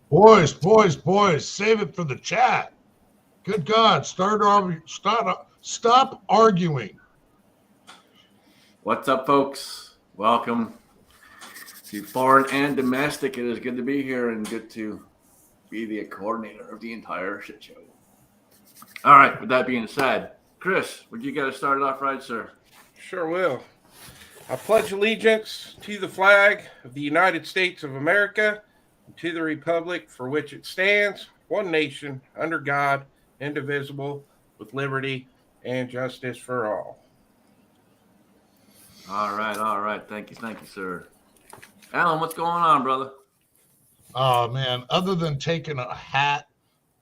Boys, save it for the chat. Good God, stop arguing. What's up, folks? Welcome to Foreign and Domestic. It is good to be here and good to be the coordinator of the entire shit show. All right, with that being said, Chris, would you get us started off right, sir? Sure will. I pledge allegiance to the flag of the United States of America and to the republic for which it stands, one nation, under God, indivisible, with liberty and justice for all. All right. Thank you, sir. Alan, what's going on, brother? Oh, man, other than taking a hat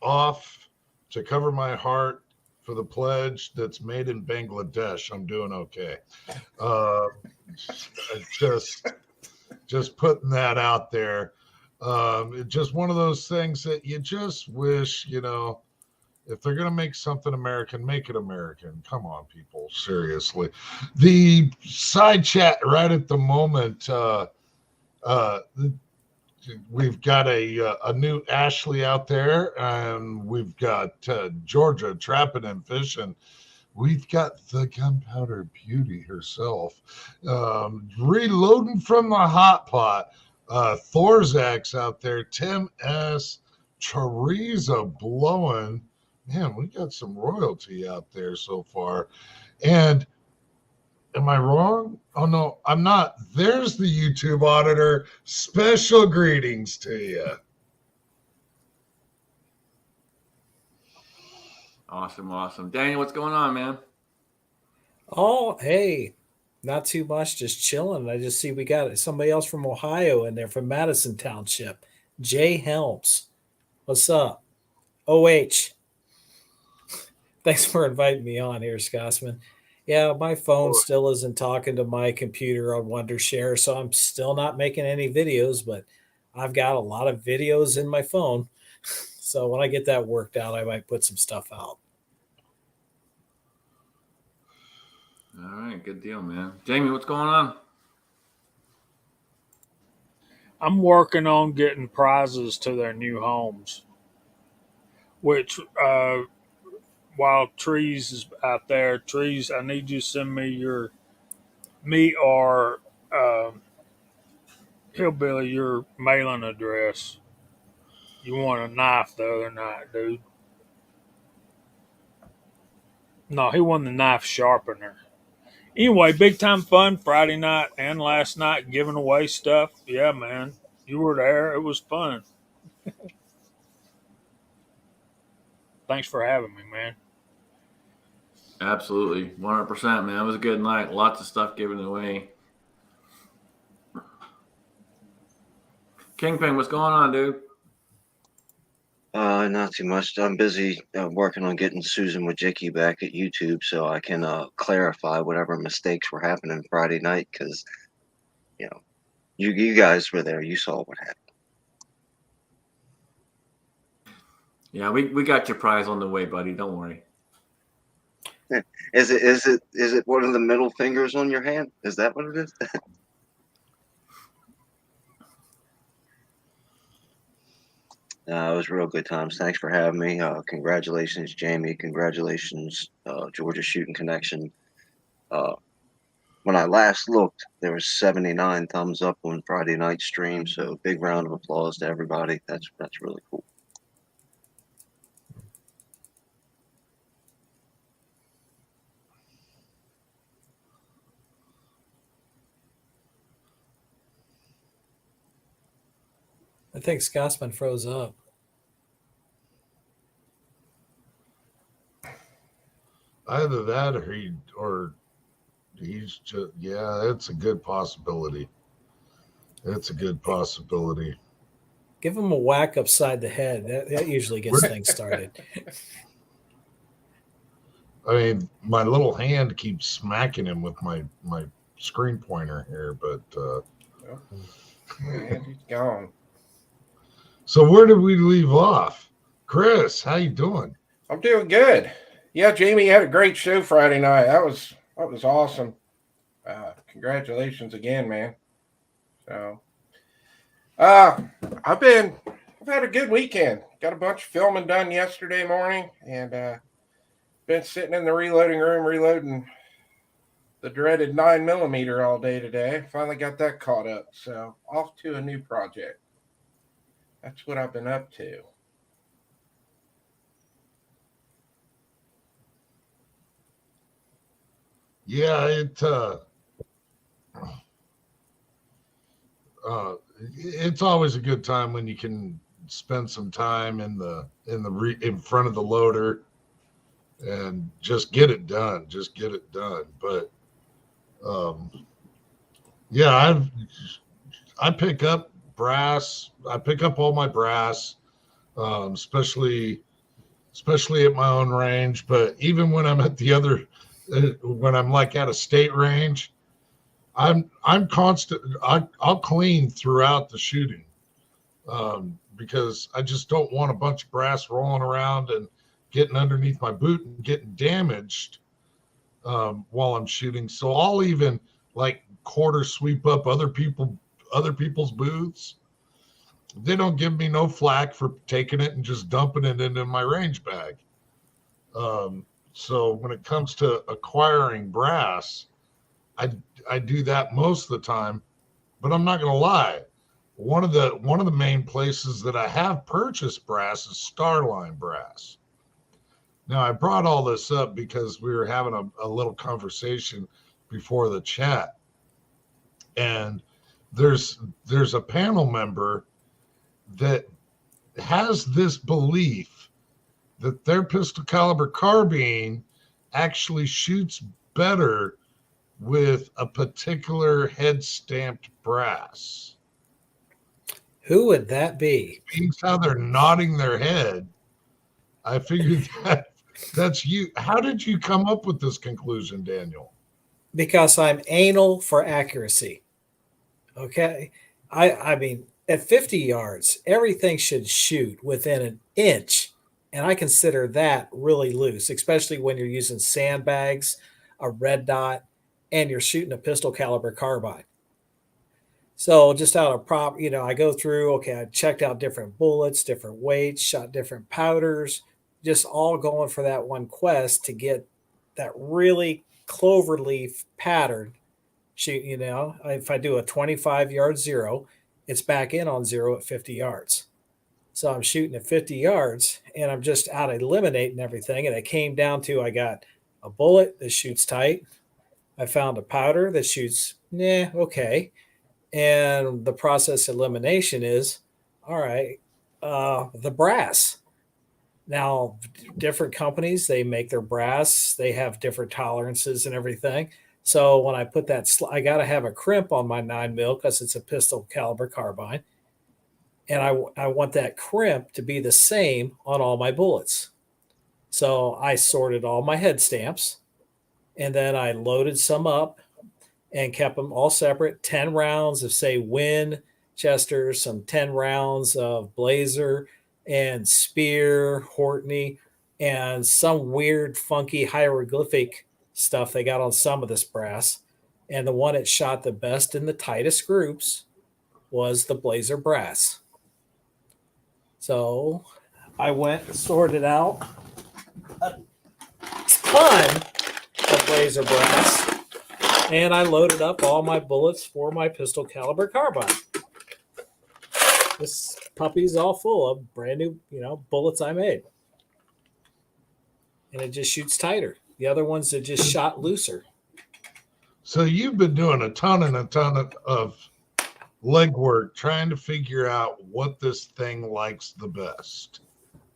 off to cover my heart for the pledge that's made in Bangladesh, I'm doing okay. Just putting that out there. It's just one of those things that you just wish, if they're going to make something American, make it American. Come on, people. Seriously. The side chat right at the moment, we've got a new Ashley out there, and we've got Georgia trapping and fishing. We've got the Gunpowder Beauty herself, reloading from the hot pot. Thorzak's out there. Tim S. Chorizo blowing. Man, we got some royalty out there so far. And am I wrong? Oh, no, I'm not. There's the YouTube auditor. Special greetings to you. Awesome. Daniel, what's going on, man? Oh, hey, not too much, just chilling. I just see we got somebody else from Ohio in there, from Madison Township. Jay Helms. What's up? OH. Thanks for inviting me on here, Scotsman. Yeah, my phone still isn't talking to my computer on Wondershare, so I'm still not making any videos, but I've got a lot of videos in my phone. So when I get that worked out, I might put some stuff out. All right, good deal, man. Jamie, what's going on? I'm working on getting prizes to their new homes, which while Trees is out there, Trees, I need you to send me or Hillbilly your mailing address. You want a knife the other night, dude. No, he won the knife sharpener. Anyway, big time fun Friday night and last night giving away stuff. Yeah, man. You were there. It was fun. Thanks for having me, man. Absolutely. 100%, man. It was a good night. Lots of stuff given away. Kingpin, what's going on, dude? Not too much. I'm busy working on getting Susan Wojcicki back at YouTube so I can clarify whatever mistakes were happening Friday night because, you guys were there. You saw what happened. Yeah, we got your prize on the way, buddy. Don't worry. Is it one of the middle fingers on your hand? Is that what it is? It was real good times. Thanks for having me. Congratulations, Jamie. Congratulations, Georgia Shooting Connection. When I last looked, there was 79 thumbs up on Friday night stream. So big round of applause to everybody. That's really cool. I think Scotsman froze up. Either that or he's just, yeah, that's a good possibility. It's a good possibility. Give him a whack upside the head. That usually gets things started. I mean, my little hand keeps smacking him with my screen pointer here, but He's gone. So where did we leave off? Chris, how you doing? I'm doing good. Yeah, Jamie, you had a great show Friday night. That was awesome. Congratulations again, man. So, I've been I've had a good weekend. Got a bunch of filming done yesterday morning, and been sitting in the reloading room reloading the dreaded 9mm all day today. Finally got that caught up. So off to a new project. That's what I've been up to. Yeah, it's always a good time when you can spend some time in front of the loader and just get it done. Just get it done. But yeah, I pick up brass. I pick up all my brass, especially at my own range. But even when I'm at the other, when I'm like at a state range, I'm constant. I'll clean throughout the shooting, because I just don't want a bunch of brass rolling around and getting underneath my boot and getting damaged while I'm shooting. So I'll even like quarter sweep up other people's booths. They don't give me no flack for taking it and just dumping it into my range bag. So when it comes to acquiring brass, I do that most of the time, but I'm not gonna lie. One of the main places that I have purchased brass is Starline Brass. Now I brought all this up because we were having a little conversation before the chat, and there's a panel member that has this belief that their pistol caliber carbine actually shoots better with a particular head stamped brass. Who would that be? Being how they're nodding their head, I figured that's you. How did you come up with this conclusion, Daniel? Because I'm anal for accuracy. Okay. I mean, at 50 yards, everything should shoot within an inch. And I consider that really loose, especially when you're using sandbags, a red dot, and you're shooting a pistol caliber carbine. So just out of prop, I go through, okay, I checked out different bullets, different weights, shot different powders, just all going for that one quest to get that really cloverleaf pattern shoot. If I do a 25-yard zero, it's back in on zero at 50 yards. So I'm shooting at 50 yards and I'm just out eliminating everything. And it came down to, I got a bullet that shoots tight. I found a powder that shoots, okay. And the process elimination is, all right, the brass. Now, different companies, they make their brass. They have different tolerances and everything. So when I put that, I got to have a crimp on my 9mm because it's a pistol caliber carbine. And I want that crimp to be the same on all my bullets. So I sorted all my head stamps, and then I loaded some up and kept them all separate. 10 rounds of, say, Winchester, some 10 rounds of Blazer and Spear, Hortney, and some weird, funky hieroglyphic stuff they got on some of this brass. And the one that shot the best in the tightest groups was the Blazer brass. So I went and sorted out a ton of Blazer brass, and I loaded up all my bullets for my pistol caliber carbine. This puppy's all full of brand new, bullets I made. And it just shoots tighter. The other ones that just shot looser. So you've been doing a ton of legwork trying to figure out what this thing likes the best.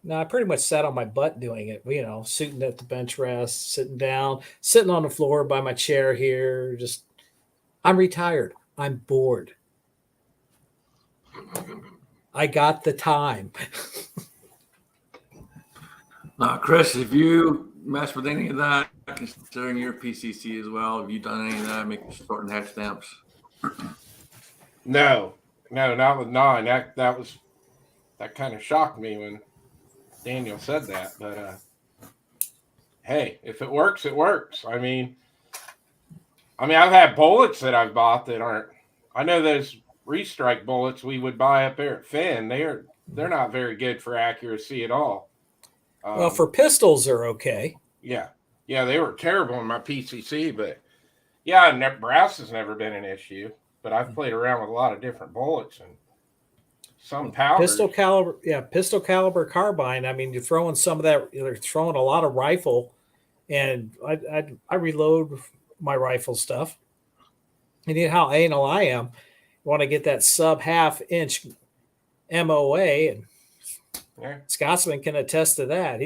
Now, I pretty much sat on my butt doing it, sitting at the bench rest, sitting down, sitting on the floor by my chair here. Just, I'm retired. I'm bored. I got the time. Now, Chris, if you mess with any of that, considering your PCC as well, have you done any of that, making sorting head stamps? No, not with 9. That kind of shocked me when Daniel said that. But hey, if it works, it works. I mean, I've had bullets that I've bought that aren't. I know those restrike bullets we would buy up there at Finn. They're they're not very good for accuracy at all. Well, for pistols, they're okay. Yeah, they were terrible in my PCC, but yeah, brass has never been an issue. But I've played around with a lot of different bullets and some powders. Pistol caliber carbine. I mean, you're throwing some of that. They're throwing a lot of rifle, and I reload my rifle stuff. And you know how anal I am. You want to get that sub half inch MOA, and Yeah. Scotsman can attest to that.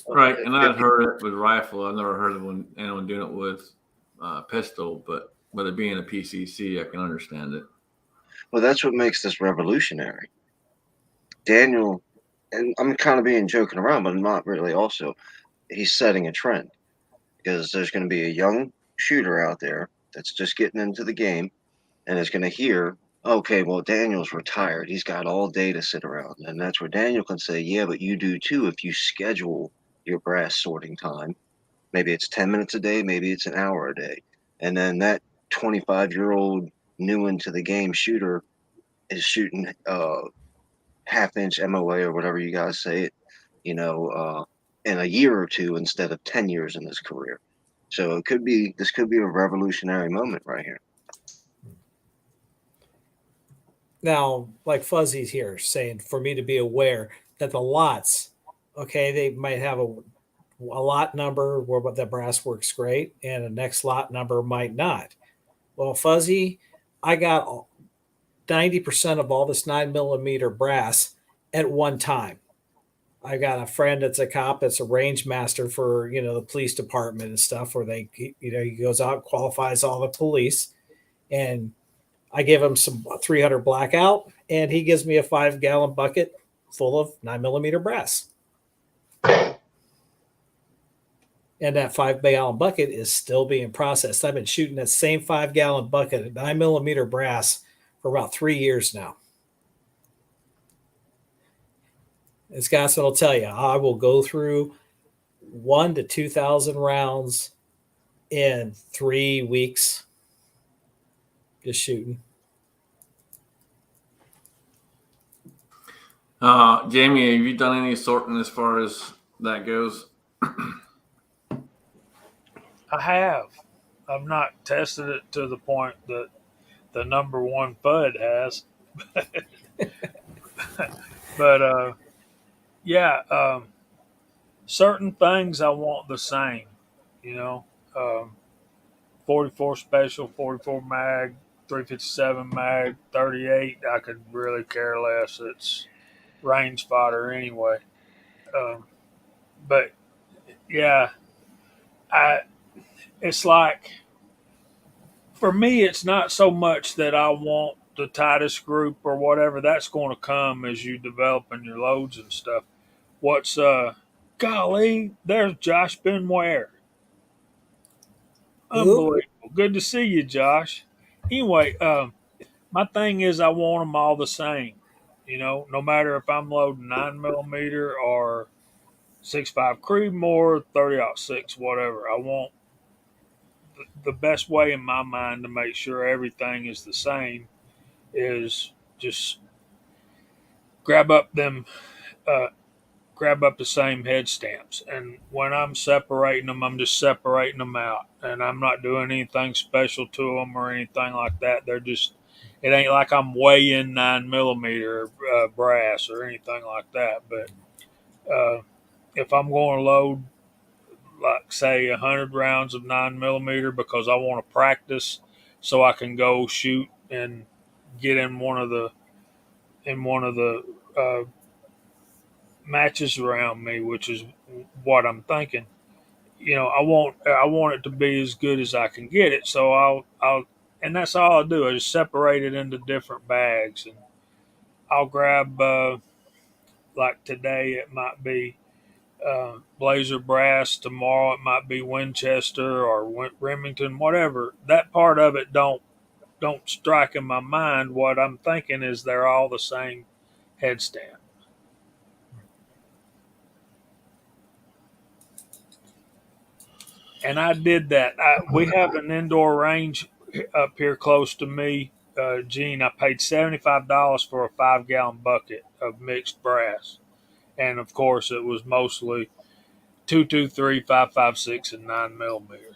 Right, and I've heard it with rifle. I've never heard of anyone doing it with pistol, but with it being a PCC, I can understand it. Well, that's what makes this revolutionary. Daniel, and I'm kind of being joking around, but I'm not really also. He's setting a trend because there's going to be a young shooter out there that's just getting into the game and is going to hear, okay, well, Daniel's retired. He's got all day to sit around. And that's where Daniel can say, yeah, but you do too if you schedule your brass sorting time. Maybe it's 10 minutes a day, maybe it's an hour a day. And then that 25-year-old new into the game shooter is shooting half-inch MOA or whatever you guys say it, in a year or two instead of 10 years in his career. So this could be a revolutionary moment right here. Now, like Fuzzy's here saying, for me to be aware that the lots, okay, they might have a lot number where the brass works great, and the next lot number might not. Well, Fuzzy, I got 90% of all this 9mm brass at one time. I got a friend that's a cop that's a range master for the police department and stuff, where he goes out, qualifies all the police, and I give him some 300 blackout, and he gives me a 5-gallon bucket full of 9mm brass. And that 5-gallon bucket is still being processed. I've been shooting that same 5-gallon bucket of 9mm brass for about 3 years now. And Scotsman will tell you, I will go through 1,000 to 2,000 rounds in 3 weeks just shooting. Jamie, have you done any sorting as far as that goes? I have. I've not tested it to the point that the number one Bud has. But certain things I want the same, 44 special, 44 mag, 357 mag, 38. I could really care less. It's range fodder anyway. But yeah, it's like, for me, it's not so much that I want the tightest group or whatever. That's going to come as you developing your loads and stuff. What's golly, there's Josh Benware. Unbelievable. Good to see you, Josh. Anyway, my thing is I want them all the same. No matter if I'm loading 9mm or 6.5 Creedmoor, 30-06, whatever. I want the best way in my mind to make sure everything is the same is just grab up the same head stamps. And when I'm separating them, I'm just separating them out, and I'm not doing anything special to them or anything like that. It ain't like I'm weighing 9mm brass or anything like that. But if I'm going to load, like, say, 100 rounds of 9mm because I want to practice so I can go shoot and get in one of the matches around me, which is what I'm thinking. I want it to be as good as I can get it. So I'll and that's all I do. I just separate it into different bags, and I'll grab like today it might be Blazer brass. Tomorrow it might be Winchester or Remington, whatever. That part of it don't strike in my mind. What I'm thinking is they're all the same head stamp. And I did that. We have an indoor range up here close to me Gene, I paid $75 for a 5-gallon bucket of mixed brass, and of course, it was mostly 223, 556, and 9 millimeter.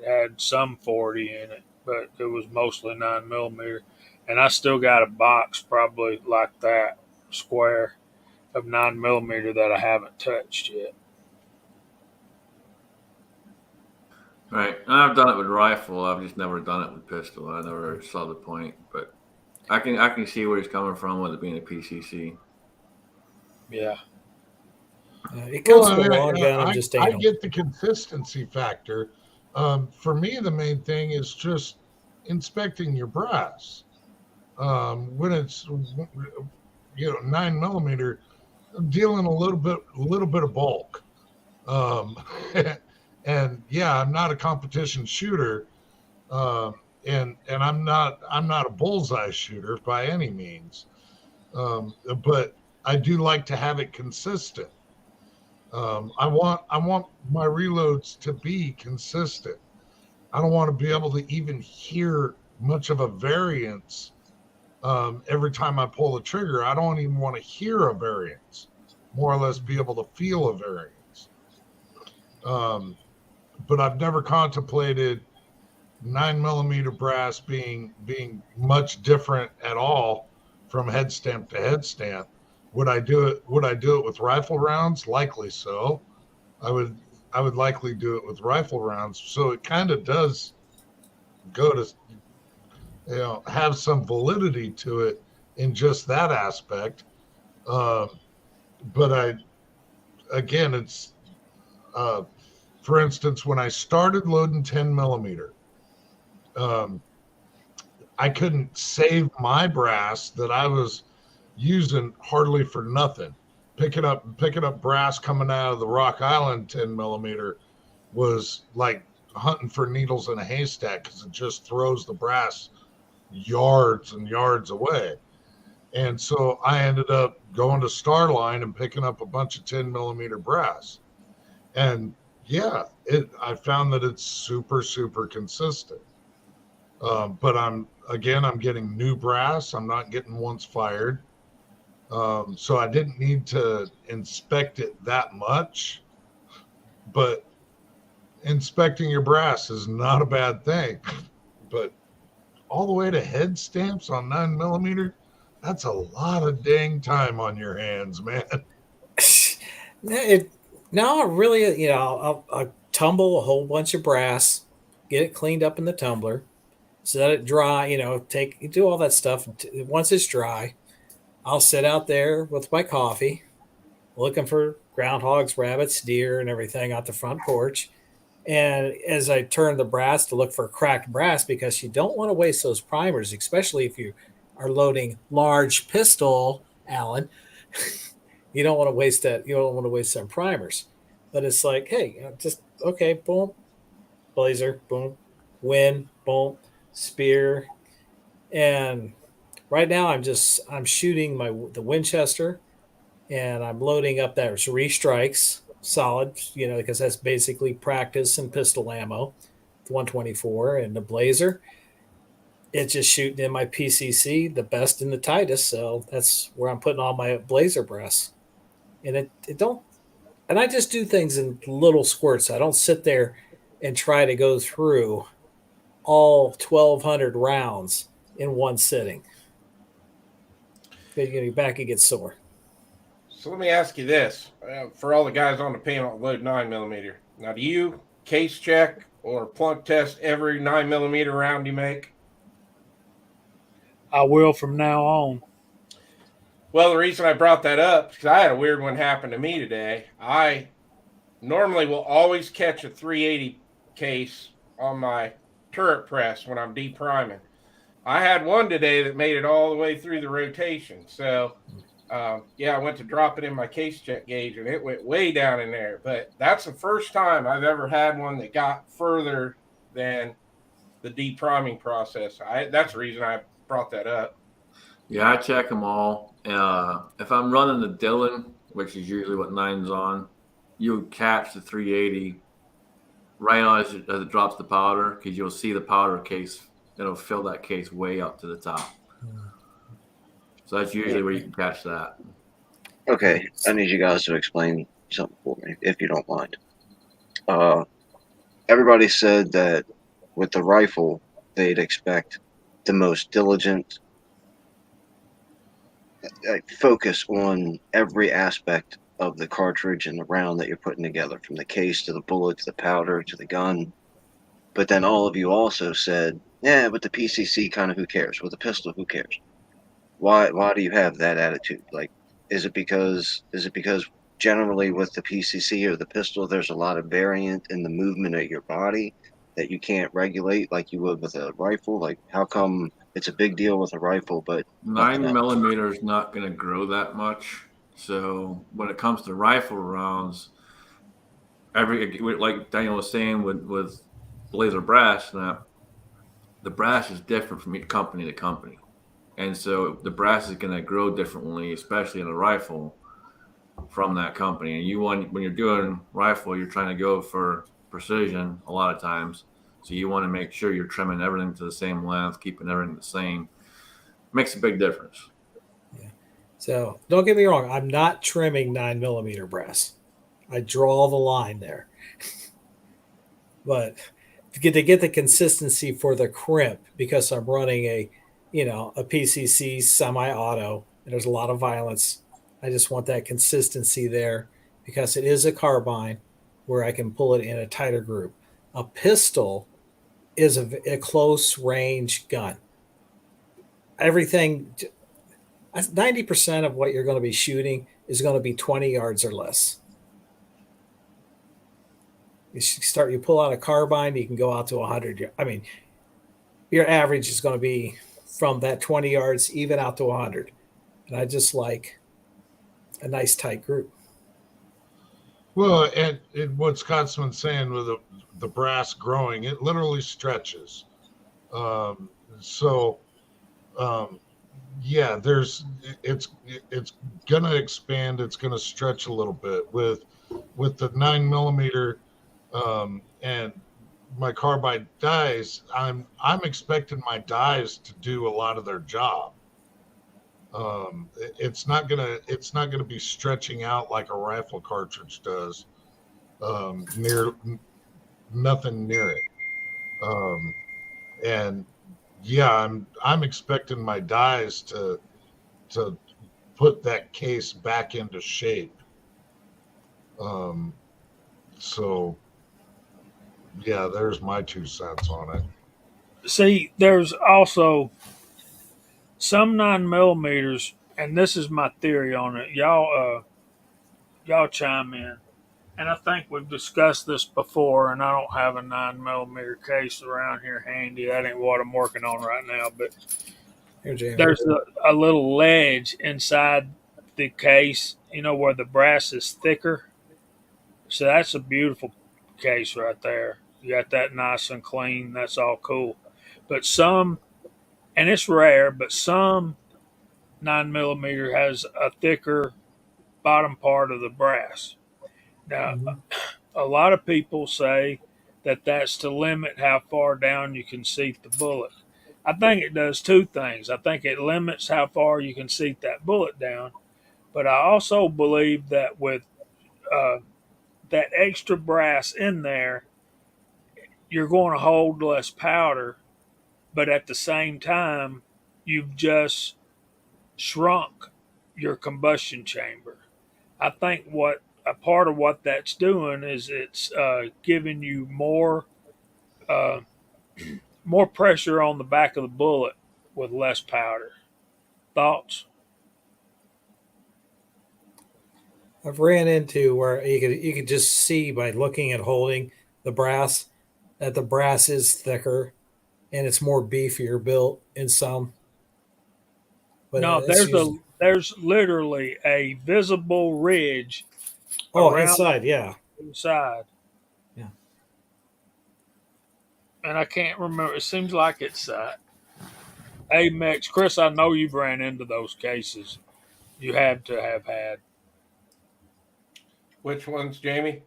It had some 40 in it, but it was mostly 9 millimeter. And I still got a box probably like that, square, of 9 millimeter that I haven't touched yet. Right. I've done it with rifle. I've just never done it with pistol. I never saw the point, but I can see where he's coming from with it being a PCC. Yeah. It comes Well, from a I, long gun and just I anal. get the consistency factor. For me, the main thing is just inspecting your brass. When it's 9 millimeter, I'm dealing a little bit of bulk. Um, and yeah, I'm not a competition shooter, and I'm not a bullseye shooter by any means. But I do like to have it consistent. I want my reloads to be consistent. I don't want to be able to even hear much of a variance every time I pull the trigger. I don't even want to hear a variance. More or less, be able to feel a variance. But I've never contemplated 9 millimeter brass being much different at all from head stamp to head stamp. Would I do it? Would I do it with rifle rounds? Likely so. I would I would likely do it with rifle rounds. So it kind of does go to have some validity to it in just that aspect. Um, but again, it's uh, for instance, when I started loading 10 millimeter, um, I couldn't save my brass that I was using hardly for nothing. Picking up brass coming out of the Rock Island 10 millimeter was like hunting for needles in a haystack because it just throws the brass yards and yards away. And so I ended up going to Starline and picking up a bunch of 10 millimeter brass. And yeah, I found that it's super consistent. But I'm getting new brass. I'm not getting once fired. So I didn't need to inspect it that much, but inspecting your brass is not a bad thing. But all the way to head stamps on 9 millimeter, that's a lot of dang time on your hands, man. it now really, I'll tumble a whole bunch of brass, get it cleaned up in the tumbler, so that it dry. Do all that stuff. Once it's dry, I'll sit out there with my coffee, looking for groundhogs, rabbits, deer, and everything out the front porch. And as I turn the brass to look for cracked brass, because you don't want to waste those primers, especially if you are loading large pistol, Alan. You don't want to waste that. You don't want to waste some primers. But it's like, hey, just okay, boom, blazer, boom, win, boom, spear, and right now I'm shooting the Winchester, and I'm loading up that restrikes solid, because that's basically practice and pistol ammo, the 124 and the blazer. It's just shooting in my PCC, the best and the tightest, so that's where I'm putting all my blazer breasts. And it don't, and I just do things in little squirts. I don't sit there and try to go through all 1,200 rounds in one sitting. Because your back, it gets sore. So let me ask you this: for all the guys on the panel that load 9 millimeter, now do you case check or plunk test every 9 millimeter round you make? I will from now on. Well, the reason I brought that up is because I had a weird one happen to me today. I normally will always catch a 380 case on my turret press when I'm depriming. I had one today that made it all the way through the rotation. So, I went to drop it in my case check gauge and it went way down in there. But that's the first time I've ever had one that got further than the depriming process. That's the reason I brought that up. Yeah, I check them all. If I'm running the Dillon, which is usually what 9's on, you'll catch the 380 right on as it drops the powder because you'll see the powder case it'll fill that case way up to the top. So that's usually where you can catch that. Okay, I need you guys to explain something for me, if you don't mind. Everybody said that with the rifle, they'd expect the most diligent focus on every aspect of the cartridge and the round that you're putting together, from the case to the bullet to the powder to the gun. But then all of you also said, yeah, with the PCC, kind of who cares? With the pistol, who cares? Why do you have that attitude? Like, is it because generally with the PCC or the pistol, there's a lot of variant in the movement of your body that you can't regulate like you would with a rifle? Like, how come it's a big deal with a rifle, but nothing 9 else? millimeter is not going to grow that much. So when it comes to rifle rounds, like Daniel was saying with laser brass, now the brass is different from each company to company, and so the brass is going to grow differently, especially in a rifle from that company. And you want, when you're doing rifle, you're trying to go for precision a lot of times, so you want to make sure you're trimming everything to the same length, keeping everything the same. Makes a big difference. Yeah. So don't get me wrong. I'm not trimming 9 millimeter brass. I draw the line there. But to get the consistency for the crimp, because I'm running a PCC semi-auto, and there's a lot of violence. I just want that consistency there because it is a carbine where I can pull it in a tighter group. A pistol is a close range gun. Everything, 90% of what you're going to be shooting is going to be 20 yards or less. You pull out a carbine, you can go out to 100. I mean, your average is going to be from that 20 yards even out to 100. And I just like a nice tight group. Well, and what Scott's saying with the brass growing, it literally stretches. So, yeah, it's gonna expand. It's gonna stretch a little bit with the 9 millimeter, and my carbide dies. I'm expecting my dies to do a lot of their job. It's not gonna be stretching out like a rifle cartridge does. Near nothing near it. And yeah, I'm expecting my dies to put that case back into shape. So yeah, there's my 2 cents on it. See, there's also some 9 millimeters, and this is my theory on it. Y'all chime in. And I think we've discussed this before, and I don't have a 9 millimeter case around here handy. That ain't what I'm working on right now. But Here, Jamie. there's a little ledge inside the case, where the brass is thicker. So that's a beautiful case right there. You got that nice and clean. That's all cool. But some, and it's rare, but some 9 millimeter has a thicker bottom part of the brass. Now, a lot of people say that that's to limit how far down you can seat the bullet. I think it does two things. I think it limits how far you can seat that bullet down, but I also believe that with that extra brass in there, you're going to hold less powder, but at the same time, you've just shrunk your combustion chamber. I think what a part of what that's doing is it's giving you uh, more pressure on the back of the bullet with less powder. Thoughts? I've ran into where you could just see by looking at holding the brass that the brass is thicker and it's more beefier built in some. But No, there's literally a visible ridge around inside, yeah. the inside. Yeah. And I can't remember. It seems like it's Amex. Chris, I know you've ran into those cases. You had to have had. Which ones, Jamie?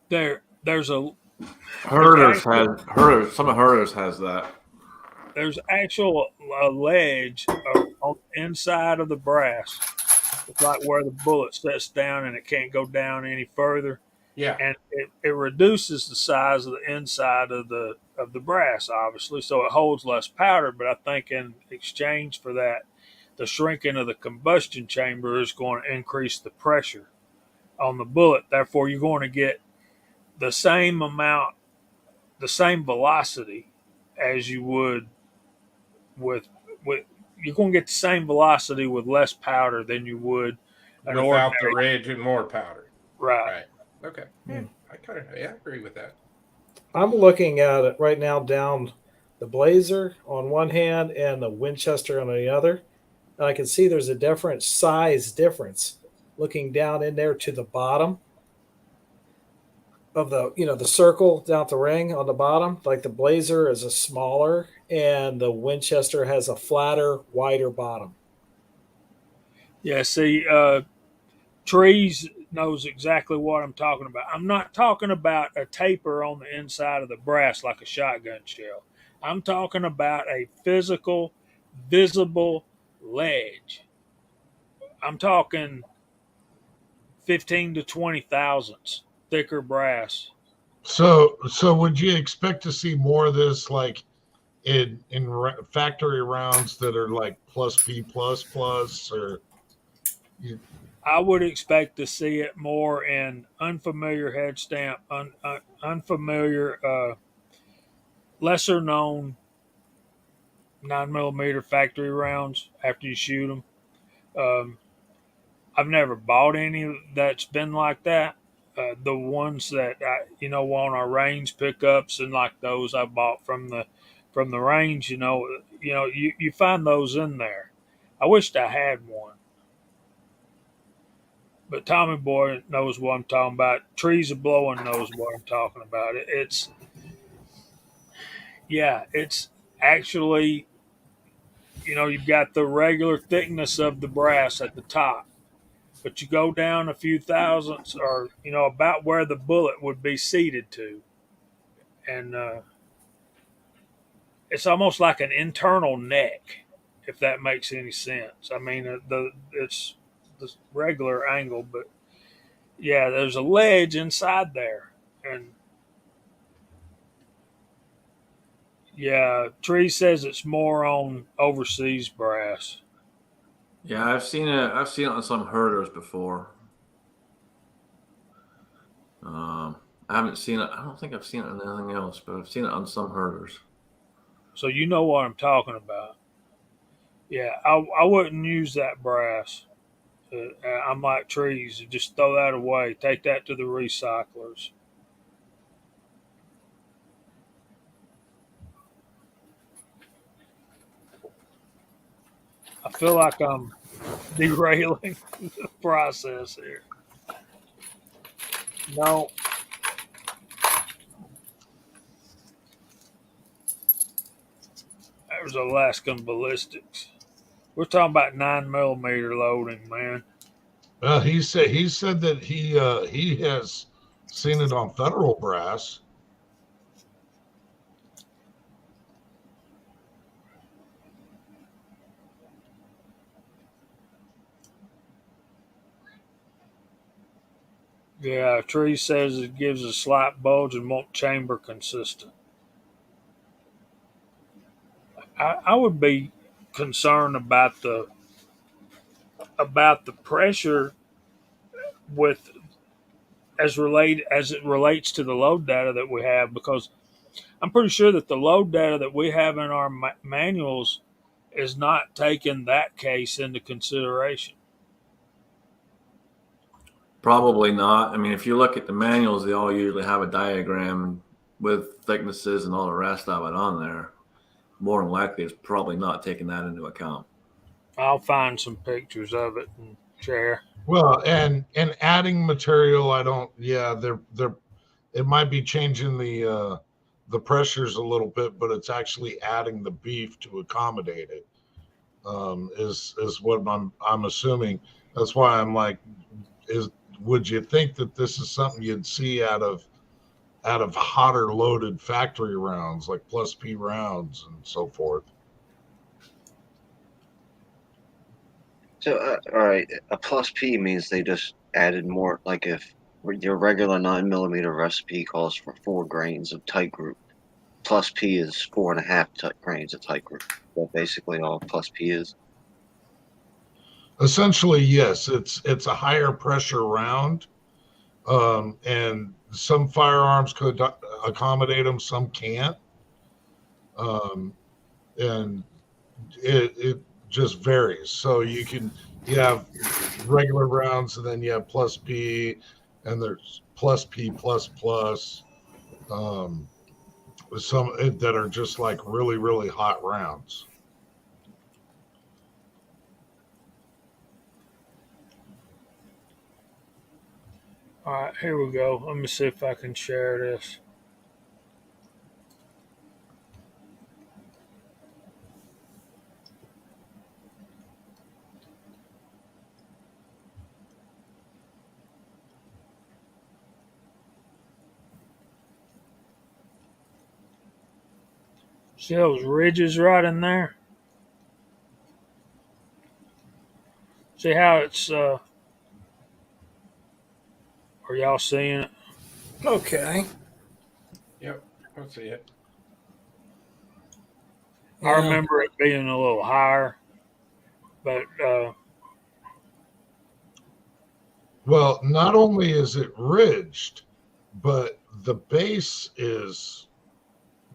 There's a Herders has Herders. Some of Herders has that. there's actual ledge on the inside of the brass. It's like where the bullet sets down and it can't go down any further. Yeah. And it reduces the size of the inside of the brass, obviously, so it holds less powder. But I think in exchange for that, the shrinking of the combustion chamber is going to increase the pressure on the bullet. Therefore, you're going to get the same amount, the same velocity as you would with you're going to get the same velocity with less powder than you would an Without the ordinary. ridge and more powder. Right. Right. Okay. Yeah, I agree with that. I'm looking at it right now down the Blazer on one hand and the Winchester on the other. And I can see there's a different size difference looking down in there to the bottom of the circle down the ring on the bottom. Like the Blazer is a smaller and the Winchester has a flatter, wider bottom. Yeah. See, Trees knows exactly what I'm talking about. I'm not talking about a taper on the inside of the brass like a shotgun shell. I'm talking about a physical, visible ledge. I'm talking 15 to 20 thousandths thicker brass. So would you expect to see more of this like in factory rounds that are like plus P plus plus or you, I would expect to see it more in unfamiliar head stamp, unfamiliar, lesser known 9mm factory rounds after you shoot them. Um, I've never bought any that's been like that. The ones that on our range pickups and like those I bought from the range, you find those in there. I wished I had one, but Tommy Boy knows what I'm talking about. Trees are blowing knows what I'm talking about. It's actually you've got the regular thickness of the brass at the top, but you go down a few thousandths or about where the bullet would be seated to, and it's almost like an internal neck, if that makes any sense. I mean, it's the regular angle, but yeah, there's a ledge inside there, and yeah, Tree says it's more on overseas brass. Yeah, I've seen it. I've seen it on some herders before. I haven't seen it. I don't think I've seen it on anything else, but I've seen it on some herders. So you know what I'm talking about. Yeah, I wouldn't use that brass. I'm like Trees. Just throw that away. Take that to the recyclers. I feel like I'm derailing the process here. No, that was Alaskan ballistics. We're talking about 9mm loading, man. well he said that he has seen it on federal brass. Yeah, Tree says it gives a slight bulge and won't chamber consistent. I would be concerned about the pressure with as it relates to the load data that we have, because I'm pretty sure that the load data that we have in our manuals is not taking that case into consideration. Probably not. I mean, if you look at the manuals, they all usually have a diagram with thicknesses and all the rest of it on there. More than likely, it's probably not taking that into account. I'll find some pictures of it and share. Well, and adding material, I don't. Yeah, they're it might be changing the pressures a little bit, but it's actually adding the beef to accommodate it. Is what I'm assuming. That's why I'm like, is would you think that this is something you'd see out of out of hotter loaded factory rounds like plus P rounds and so forth. So, all right, a plus P means they just added more. Like if your regular 9mm recipe calls for 4 grains of tight group, plus P is 4.5 grains of tight group. That basically all plus P is. Essentially, yes, it's a higher pressure round, and some firearms could accommodate them, some can't, and it just varies. So you have regular rounds, and then you have plus P, and there's plus P plus plus. Some that are just like really really hot rounds. All right, here we go. Let me see if I can share this. See those ridges right in there? See how it's are y'all seeing it? Okay. Yep, I see it. I remember it being a little higher, but Well, not only is it ridged, but the base is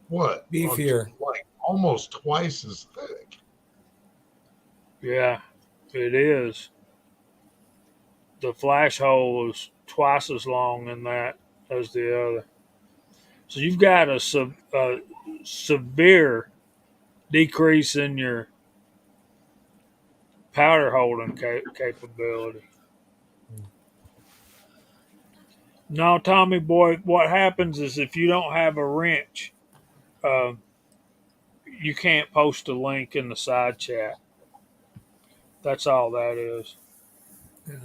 what? Beefier. Like almost twice as thick. yeah, it is. The flash hole is twice as long in that as the other. So you've got a severe decrease in your powder holding capability. No, Tommy boy, what happens is if you don't have a wrench, uh, you can't post a link in the side chat. That's all that is. Yeah.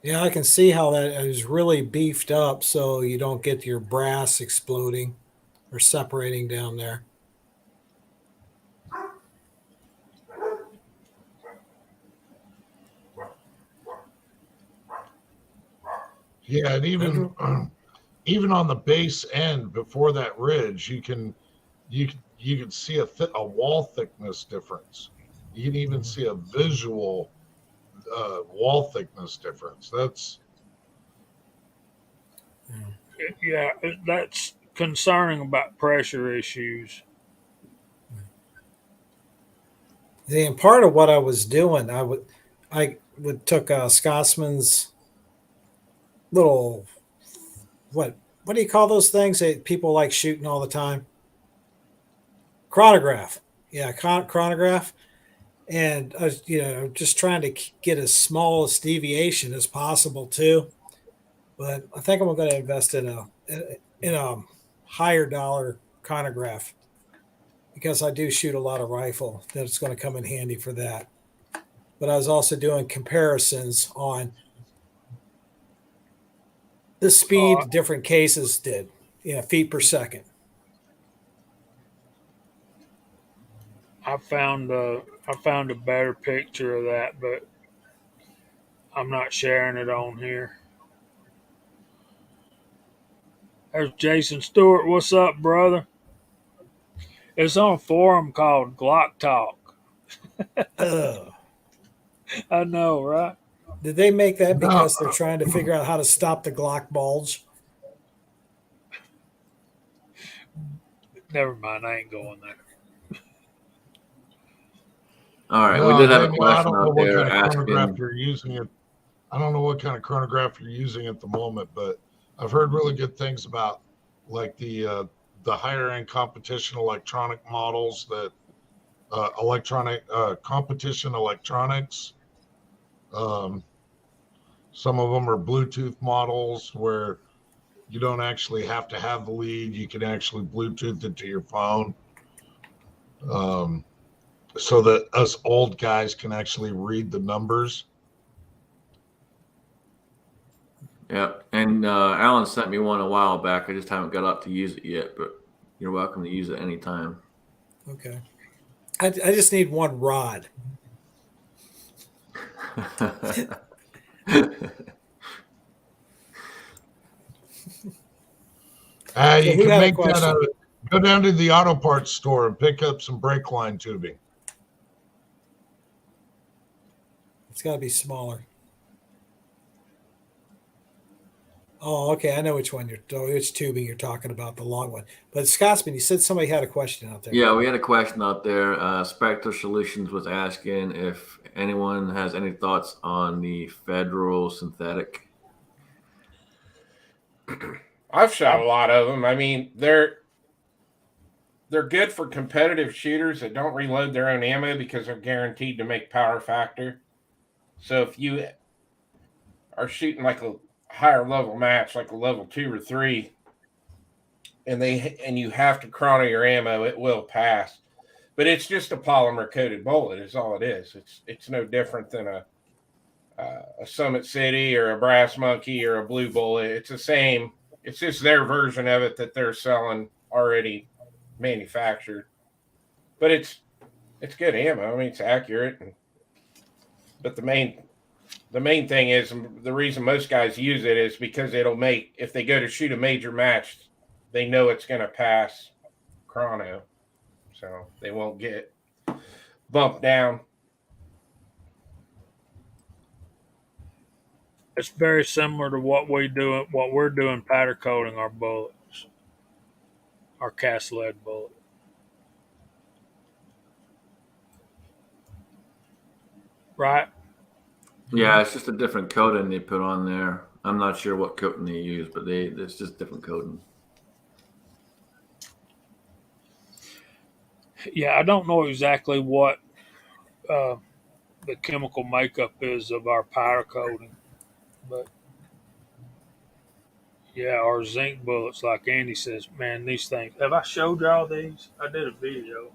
Yeah, I can see how that is really beefed up so you don't get your brass exploding or separating down there. Yeah, and even even on the base end before that ridge, you can see a wall thickness difference. You can even see a visual wall thickness difference. That's Yeah, that's concerning about pressure issues. And part of what I was doing, I would took Scotsman's little what do you call those things that people like shooting all the time? Chronograph. Yeah, chronograph. And I was, just trying to get as small a deviation as possible too. But I think I'm going to invest in a higher dollar chronograph because I do shoot a lot of rifle. That's going to come in handy for that. But I was also doing comparisons on the speed different cases did, feet per second. I found a better picture of that, but I'm not sharing it on here. There's Jason Stewart. What's up, brother? It's on a forum called Glock Talk. I know, right? Did they make that no, because they're trying to figure out how to stop the Glock bulge? Never mind. I ain't going there. All right, we no, did have a Daniel, I question don't know out what there kind of chronograph asking. you're using. I don't know what kind of chronograph you're using at the moment, but I've heard really good things about like the higher end competition electronic models that electronic competition electronics. Um, some of them are Bluetooth models where you don't actually have to have the lead; you can actually Bluetooth it to your phone, um, so that us old guys can actually read the numbers. Yeah, and Alan sent me one a while back. I just haven't got up to use it yet, but you're welcome to use it anytime. Okay. I just need one rod. So You who can had a make that question? go down to the auto parts store and pick up some brake line tubing. It's got to be smaller. Oh, okay. I know which tubing you're talking about, the long one. But Scotsman, you said somebody had a question out there. Yeah, we had a question out there. Spectre Solutions was asking if anyone has any thoughts on the federal synthetic. I've shot a lot of them. I mean, they're good for competitive shooters that don't reload their own ammo because they're guaranteed to make power factor. So if you are shooting like a higher level match, like a level 2 or 3, and you have to chrono your ammo, it will pass. But it's just a polymer coated bullet is all it is. It's no different than a Summit City or a Brass Monkey or a Blue Bullet. It's the same. It's just their version of it that they're selling already manufactured. But it's good ammo. I mean, it's accurate. But the main thing is the reason most guys use it is because it'll make, if they go to shoot a major match, they know it's going to pass chrono, so they won't get bumped down. It's very similar to what we're doing powder coating our bullets, our cast lead bullet. Right? Yeah, it's just a different coating they put on there. I'm not sure what coating they use, but it's just different coating. Yeah, I don't know exactly what the chemical makeup is of our powder coating, but yeah, our zinc bullets, like Andy says, man, these things. Have I showed y'all these? I did a video.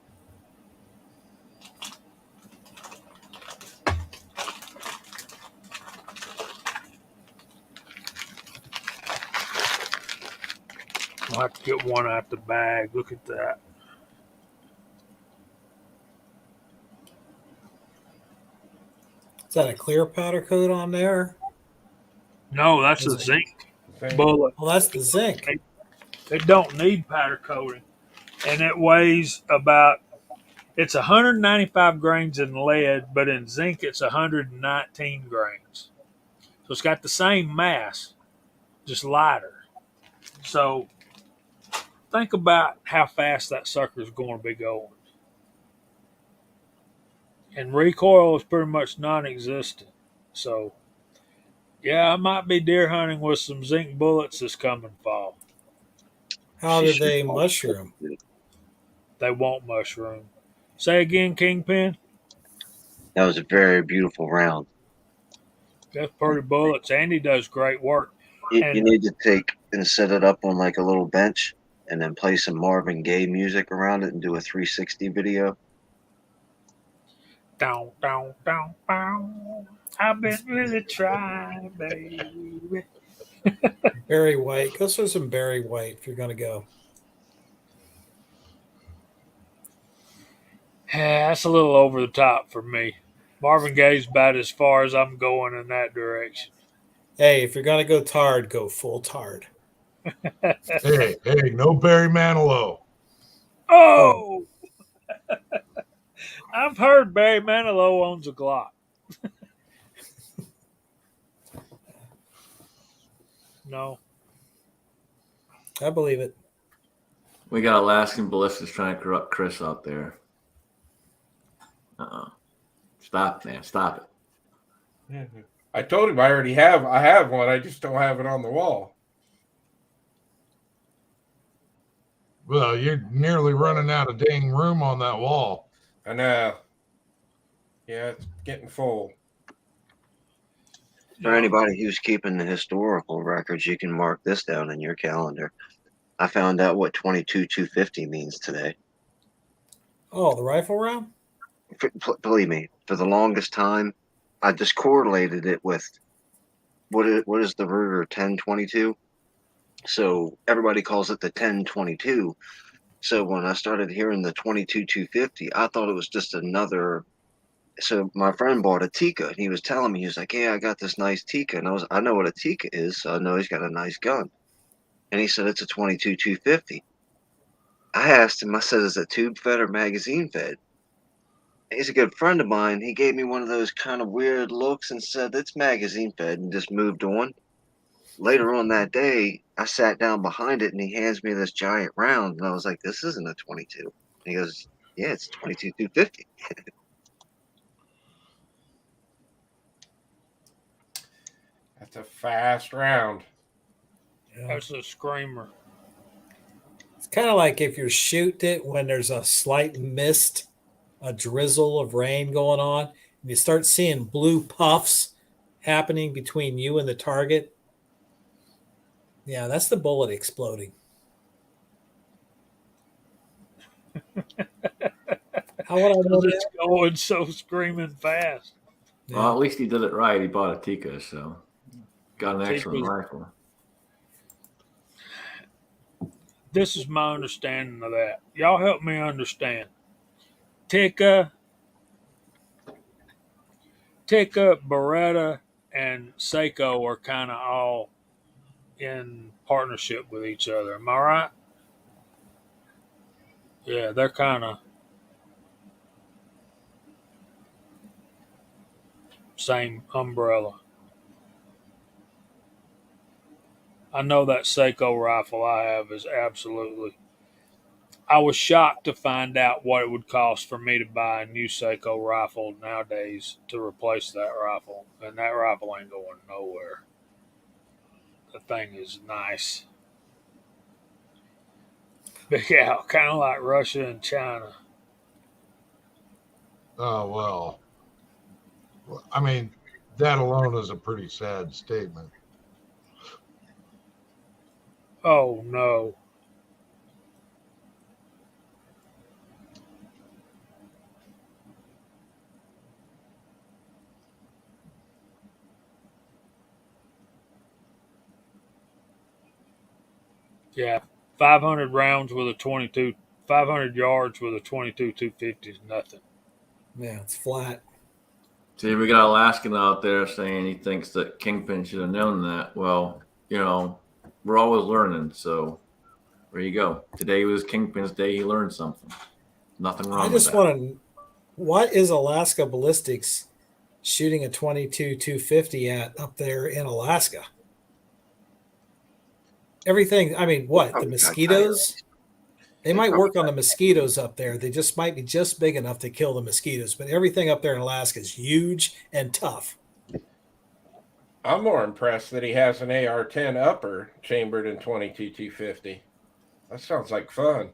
I'll have to get one out the bag. Look at that. Is that a clear powder coat on there? No, that's Is a it? zinc bullet. Well, that's the zinc. It don't need powder coating, and it weighs about. It's 195 grains in lead, but in zinc it's 119 grains. So it's got the same mass, just lighter. So think about how fast that sucker is going to be going. And recoil is pretty much non-existent. So yeah, I might be deer hunting with some zinc bullets this coming fall. How She do should they not. mushroom? They won't mushroom. Say again, Kingpin. That was a very beautiful round. That's pretty bullets. Andy does great work. You And need to take and set it up on like a little bench and then play some Marvin Gaye music around it and do a 360 video. down, down, down, down. I've been really trying, baby. Barry White. Go for some Barry White if you're going to go. Yeah, that's a little over the top for me. Marvin Gaye's about as far as I'm going in that direction. Hey, if you're going to go tard, go full tard. Hey, no Barry Manilow. Oh! I've heard Barry Manilow owns a Glock. No. I believe it. We got Alaskan ballistics trying to corrupt Chris out there. Stop, man. Stop it. I told him I have one. I just don't have it on the wall. Well, you're nearly running out of dang room on that wall. I know. Yeah, it's getting full. For anybody who's keeping the historical records, you can mark this down in your calendar. I found out what 22-250 means today. Oh, the rifle round? Believe me, for the longest time, I just correlated it with what is the Ruger 1022? So everybody calls it the 1022. So when I started hearing the 22 250, I thought it was just another. So my friend bought a Tika, and he was telling me, he was like, "Yeah, I got this nice Tika," and I know what a Tika is, so I know he's got a nice gun. And he said it's a 22 250. I asked him, I said, "Is it tube fed or magazine fed?" He's a good friend of mine. He gave me one of those kind of weird looks and said it's magazine fed, and just moved on. Later on that day, I sat down behind it, and he hands me this giant round, and I was like, "This isn't a 22." And he goes, "Yeah, it's 22 250." That's a fast round. Yeah. That's a screamer. It's kind of like if you're shooting it when there's a slight mist, a drizzle of rain going on, and you start seeing blue puffs happening between you and the target. Yeah, that's the bullet exploding. How would I know It's that? going so screaming fast. Well, Yeah. at least he did it right. He bought a Tika, so got an excellent Tika's- rifle. This is my understanding of that. Y'all help me understand. Tika, Beretta, and Seiko are kind of all in partnership with each other. Am I right? Yeah, they're kind of same umbrella. I know that Seiko rifle I have is absolutely. I was shocked to find out what it would cost for me to buy a new Seiko rifle nowadays to replace that rifle, and that rifle ain't going nowhere. The thing is nice. Big out, kind of like Russia and China. Oh, well. I mean, that alone is a pretty sad statement. Oh no. Yeah, 500 rounds with a 22, 500 yards with a 22 250 is nothing. Yeah, it's flat. See, we got Alaskan out there saying he thinks that Kingpin should have known that. Well, we're always learning. So there you go. Today was Kingpin's day. He learned something. Nothing I wrong with just that. want to. What is Alaska Ballistics shooting a 22 250 at up there in Alaska? Everything. I mean, what? The Probably got mosquitoes? They They might probably work on the mosquitoes up there. They just might be just big enough to kill the mosquitoes, but everything up there in Alaska is huge and tough. I'm more impressed that he has an AR-10 upper chambered in 22 250. That sounds like fun.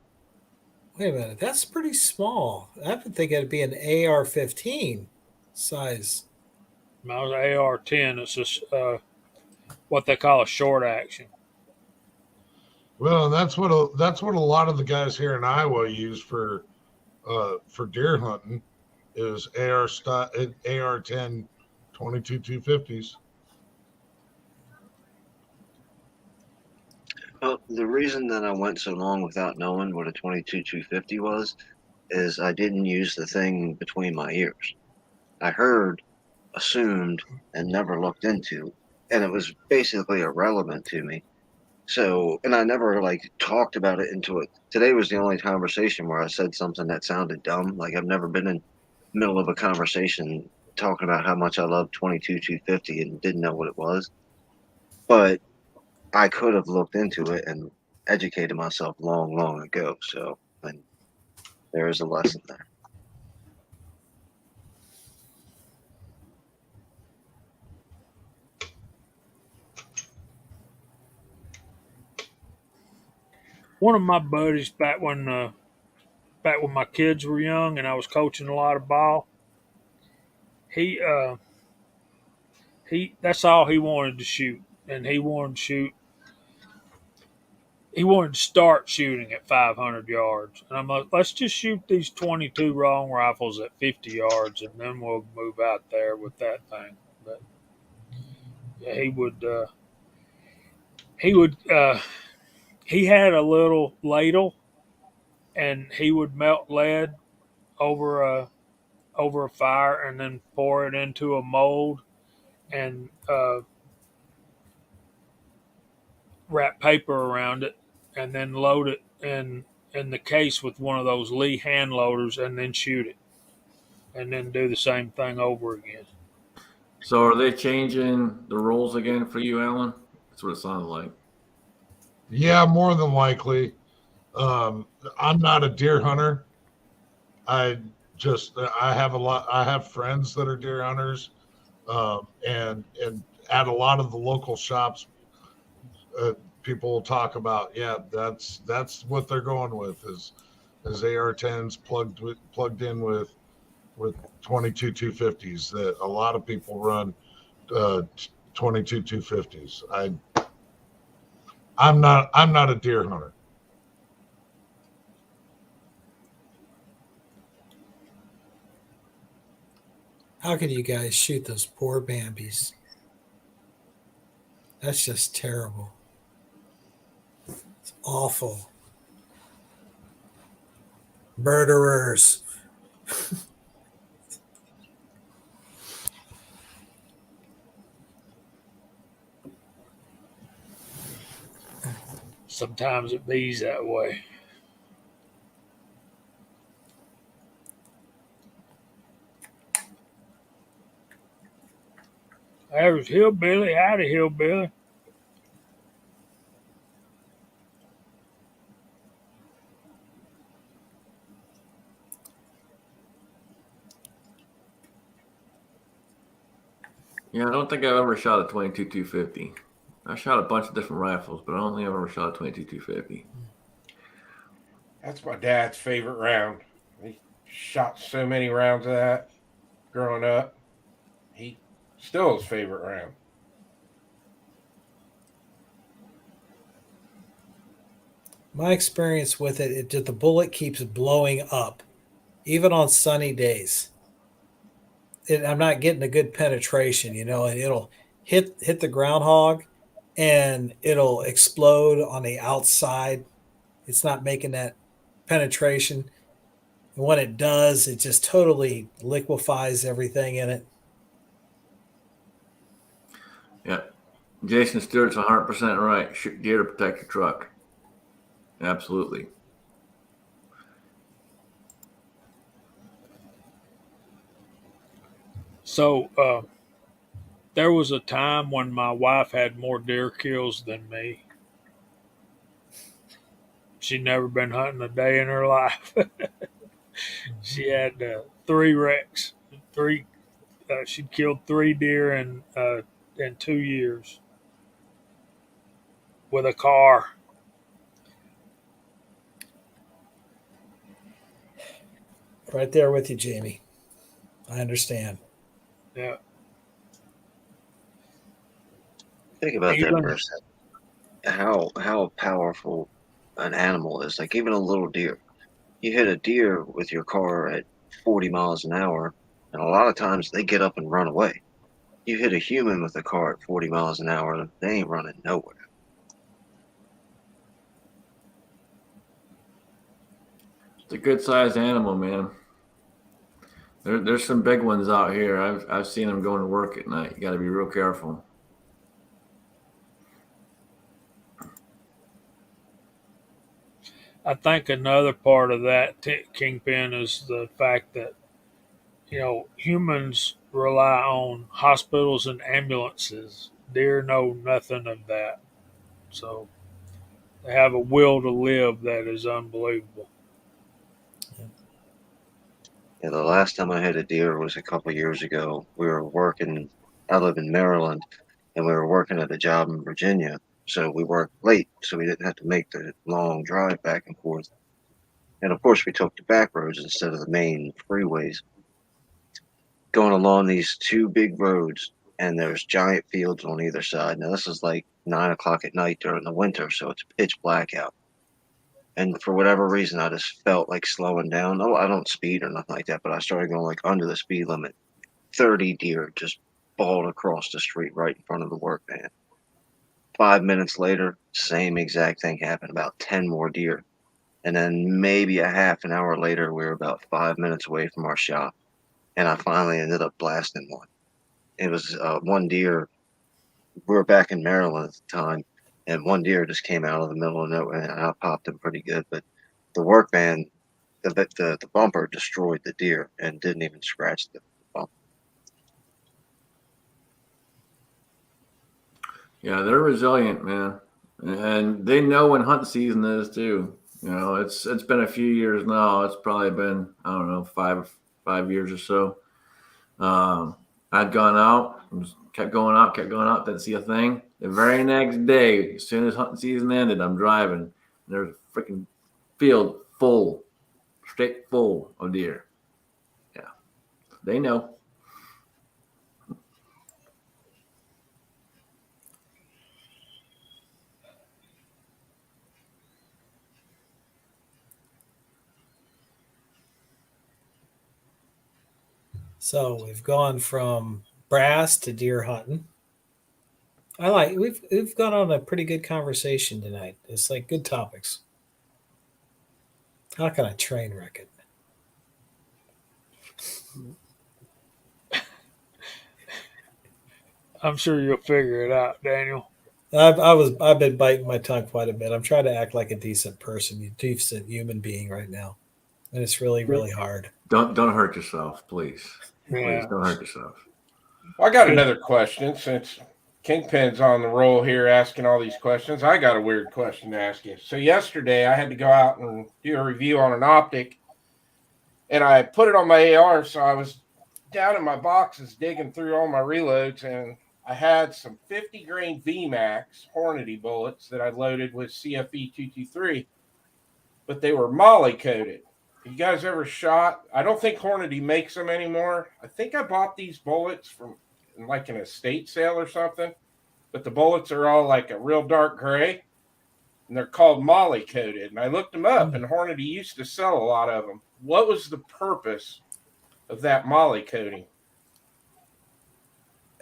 Wait a minute, that's pretty small. I would think it'd be an AR-15 size. My AR-10, it's just what they call a short action. Well, that's what a lot of the guys here in Iowa use for deer hunting is AR-10 22 250s. Well, the reason that I went so long without knowing what a 22 250 was is I didn't use the thing between my ears. I heard, assumed, and never looked into, and it was basically irrelevant to me. So, and I never like talked about it into it. Today was the only conversation where I said something that sounded dumb. Like I've never been in the middle of a conversation talking about how much I love 22 250 and didn't know what it was. But I could have looked into it and educated myself long, long ago. So, and there is a lesson there. One of my buddies back when my kids were young and I was coaching a lot of ball, he that's all he wanted to shoot, and he wanted to start shooting at 500 yards. And I'm like, let's just shoot these 22 long rifles at 50 yards, and then we'll move out there with that thing. But he would he would he had a little ladle, and he would melt lead over a fire and then pour it into a mold and wrap paper around it and then load it in the case with one of those Lee hand loaders and then shoot it and then do the same thing over again. So are they changing the rules again for you, Alan? That's what it sounds like. Yeah, more than likely. I'm not a deer hunter. I I have I have friends that are deer hunters, and at a lot of the local shops, people will talk about, yeah, that's what they're going with is AR-10s plugged in with 22 250s. That a lot of people run 22 250s. I'm not a deer hunter. How could you guys shoot those poor Bambies? That's just terrible. It's awful. Murderers. Sometimes it bees that way. There's Hillbilly. Howdy, Hillbilly. Yeah, I don't think I've ever shot a 22 250. I shot a bunch of different rifles, but I don't think I've ever shot a 22 250. That's my dad's favorite round. He shot so many rounds of that growing up. He still his favorite round. My experience with the bullet keeps blowing up, even on sunny days. I'm not getting a good penetration, and it'll hit the groundhog, and it'll explode on the outside. It's not making that penetration. And when it does, it just totally liquefies everything in it. Yeah. Jason Stewart's 100% right. Shoot deer to protect your truck. Absolutely. So there was a time when my wife had more deer kills than me. She'd never been hunting a day in her life. She had 3 wrecks. She'd killed 3 deer in 2 years with a car. Right there with you, Jamie. I understand. Yeah. Think about that Even for a second. How powerful an animal is. Like even a little deer. You hit a deer with your car at 40 miles an hour, and a lot of times they get up and run away. You hit a human with a car at 40 miles an hour, they ain't running nowhere. It's a good sized animal, man. There's some big ones out here. I've seen them going to work at night. You got to be real careful. I think another part of that kingpin is the fact that humans rely on hospitals and ambulances. Deer know nothing of that, so they have a will to live that is unbelievable. Yeah, the last time I hit a deer was a couple years ago. We were working. I live in Maryland, and we were working at a job in Virginia. So we worked late, so we didn't have to make the long drive back and forth. And of course, we took the back roads instead of the main freeways. Going along these 2 big roads, and there's giant fields on either side. Now, this is like 9 o'clock at night during the winter, so it's pitch black out. And for whatever reason, I just felt like slowing down. Oh, I don't speed or nothing like that, but I started going like under the speed limit. 30 deer just balled across the street right in front of the work van. 5 minutes later, same exact thing happened, about 10 more deer. And then maybe a half an hour later, we were about 5 minutes away from our shop. And I finally ended up blasting one. It was one deer. We were back in Maryland at the time, and one deer just came out of the middle of nowhere, and I popped him pretty good. But the work van, the bumper destroyed the deer and didn't even scratch the bumper. Yeah, they're resilient, man, and they know when hunt season is too. You know, it's been a few years now. It's probably been, I don't know, five years or so. I'd gone out, kept going out, didn't see a thing. The very next day, as soon as hunting season ended, I'm driving, and there's a freaking field full, straight full of deer. Yeah, they know. So we've gone from brass to deer hunting. We've gone on a pretty good conversation tonight. It's like good topics. How can I train wreck it? I'm sure you'll figure it out, Daniel. I've been biting my tongue quite a bit. I'm trying to act like a decent person, a decent human being right now, and it's really really hard. Don't hurt yourself, please. Please Yeah. don't hurt yourself. Well, I got another question since Kingpin's on the roll here asking all these questions. I got a weird question to ask you. So yesterday I had to go out and do a review on an optic, and I put it on my AR. So I was down in my boxes digging through all my reloads, and I had some 50 grain VMAX Hornady bullets that I loaded with CFE 223, but they were molly coated. You guys ever shot? I don't think Hornady makes them anymore. I think I bought these bullets from like an estate sale or something, but the bullets are all like a real dark gray, and they're called molly coated. And I looked them up, and Hornady used to sell a lot of them. What was the purpose of that molly coating?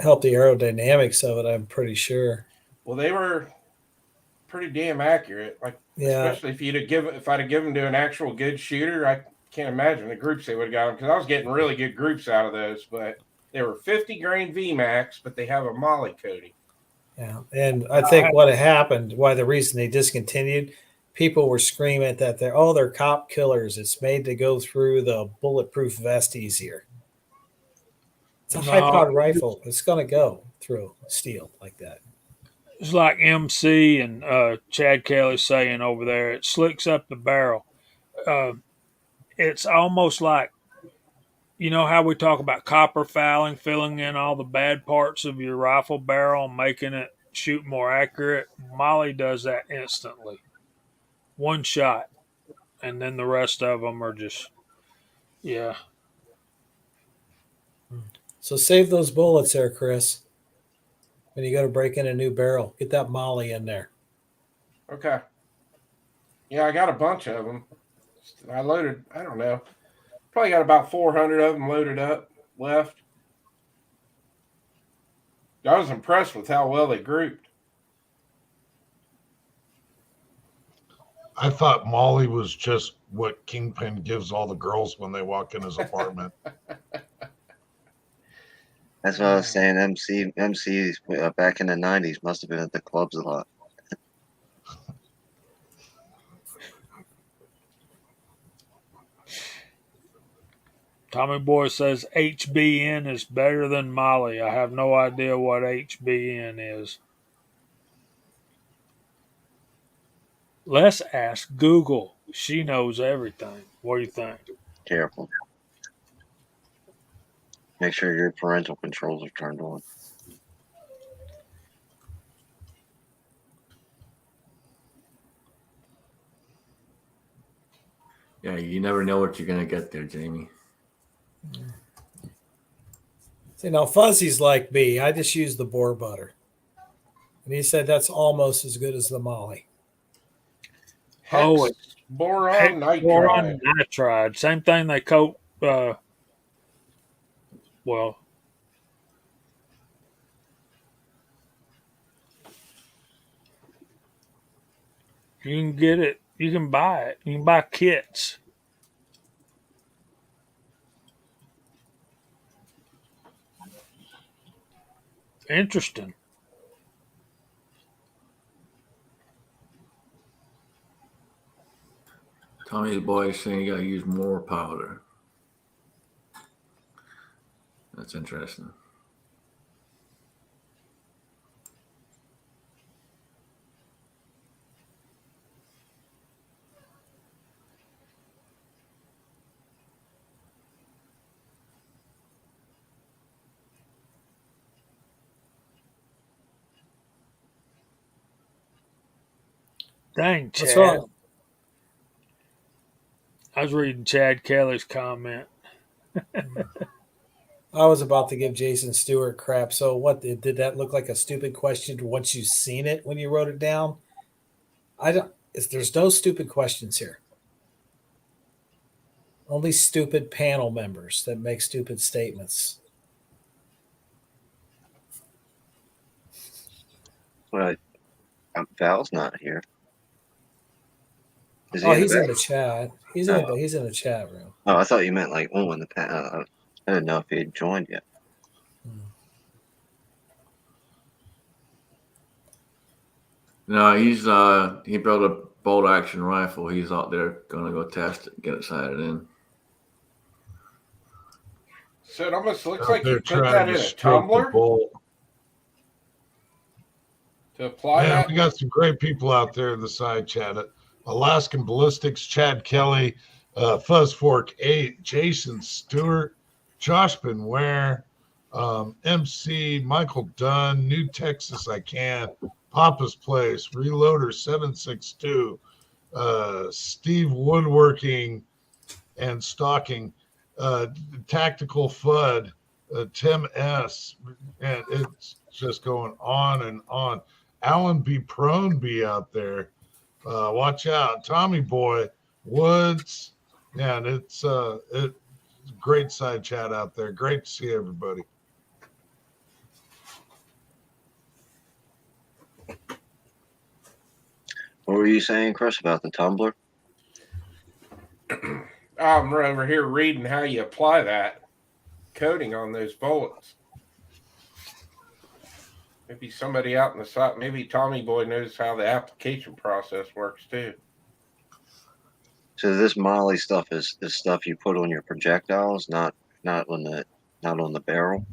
Help the aerodynamics of it, I'm pretty sure. Well, they were pretty damn accurate. Like, Yeah, especially if I'd have given them to an actual good shooter, I can't imagine the groups they would have got them, because I was getting really good groups out of those. But they were 50 grain VMAX, but they have a molly coating. yeah. And I think what happened, why the reason they discontinued, people were screaming that they're cop killers. It's made to go through the bulletproof vest easier. It's a high-powered rifle. It's going to go through steel like that. It's like MC and Chad Kelly saying over there. It slicks up the barrel. It's almost like, you know how we talk about copper fouling, filling in all the bad parts of your rifle barrel, making it shoot more accurate. Molly does that instantly. One shot. And then the rest of them are just, yeah. So save those bullets there, Chris. When you go to break in a new barrel, get that molly in there. Okay. Yeah, I got a bunch of them. I loaded, I don't know, probably got about 400 of them loaded up left. I was impressed with how well they grouped. I thought Molly was just what Kingpin gives all the girls when they walk in his apartment. That's what I was saying. MCs back in the 90s must have been at the clubs a lot. Tommy Boy says HBN is better than Molly. I have no idea what HBN is. Let's ask Google. She knows everything. What do you think? Careful. Make sure your parental controls are turned on. Yeah, you never know what you're gonna get there, Jamie. See, now Fuzzy's like me. I just use the boar butter. And he said that's almost as good as the molly. Oh, Hex boron Heck, nitride. boron nitride. Same thing they coat. Well, You can get it. You can buy it. You can buy kits. Interesting. Tommy's boy is saying you gotta use more powder. That's interesting. Dang, What's Chad. wrong? I was reading Chad Kelly's comment. I was about to give Jason Stewart crap. So what did that look like a stupid question once you've seen it when you wrote it down? I don't. There's no stupid questions here. Only stupid panel members that make stupid statements. But Val's not here. Is he Oh, in the he's in back? the chat. He's in the chat room. Oh, I thought you meant like in the panel. I didn't know if he had joined yet. No, he built a bolt action rifle. He's out there gonna go test it, get it sighted in. So it almost looks Out like there you put trying that to in a stroke the tumbler bull. to apply Man, that. we got some great people out there in the side chat. Alaskan Ballistics, Chad Kelly, Fuzz Fork 8, Jason Stewart, Josh Benware, MC Michael Dunn, New Texas I Can, Papa's Place, Reloader 762, Steve Woodworking and Stalking, Tactical Fudd, Tim S. And it's just going on and on. AllenBePro be out there. Watch out. Tommy Boy, Woods. Man, it's great side chat out there. Great to see everybody. What were you saying, Chris, about the tumbler? I'm over here reading how you apply that coating on those bullets. Maybe somebody out in the side, maybe Tommy Boy knows how the application process works too. So this Molly stuff is stuff you put on your projectiles, not on the barrel.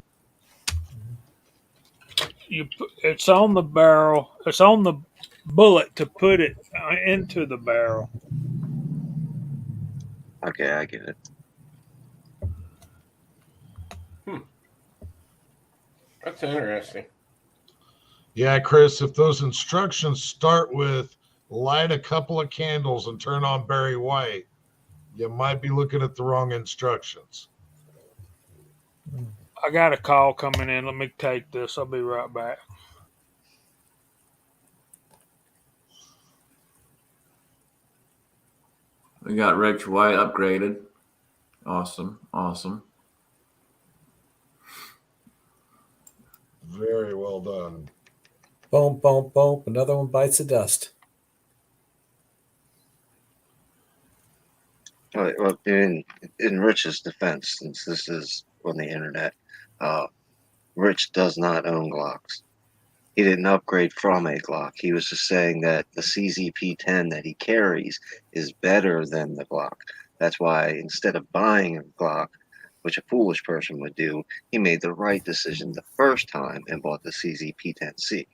It's on the barrel. It's on the bullet to put it into the barrel. Okay, I get it. That's interesting. Yeah, Chris, if those instructions start with light a couple of candles and turn on Barry White, you might be looking at the wrong instructions. I got a call coming in. Let me take this. I'll be right back. We got Rich White upgraded. Awesome. Very well done. Boom, boom, boom. Another one bites the dust. Well, in Rich's defense, since this is on the internet, Rich does not own Glocks. He didn't upgrade from a Glock. He was just saying that the CZP-10 that he carries is better than the Glock. That's why instead of buying a Glock, which a foolish person would do, he made the right decision the first time and bought the CZP-10C.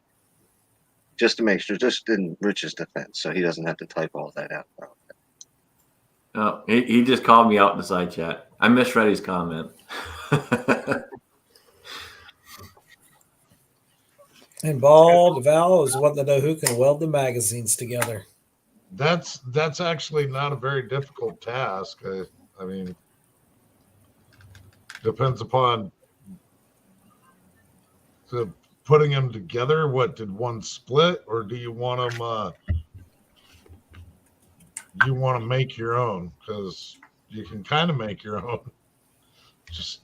Just to make sure, just in Rich's defense, so he doesn't have to type all that out. Oh, he just called me out in the side chat. I misread his comment. And Bald Val is wanting to know who can weld the magazines together. That's actually not a very difficult task. I mean, depends upon putting them together. What, did one split, or do you want them? You want to make your own, because you can kind of make your own. Just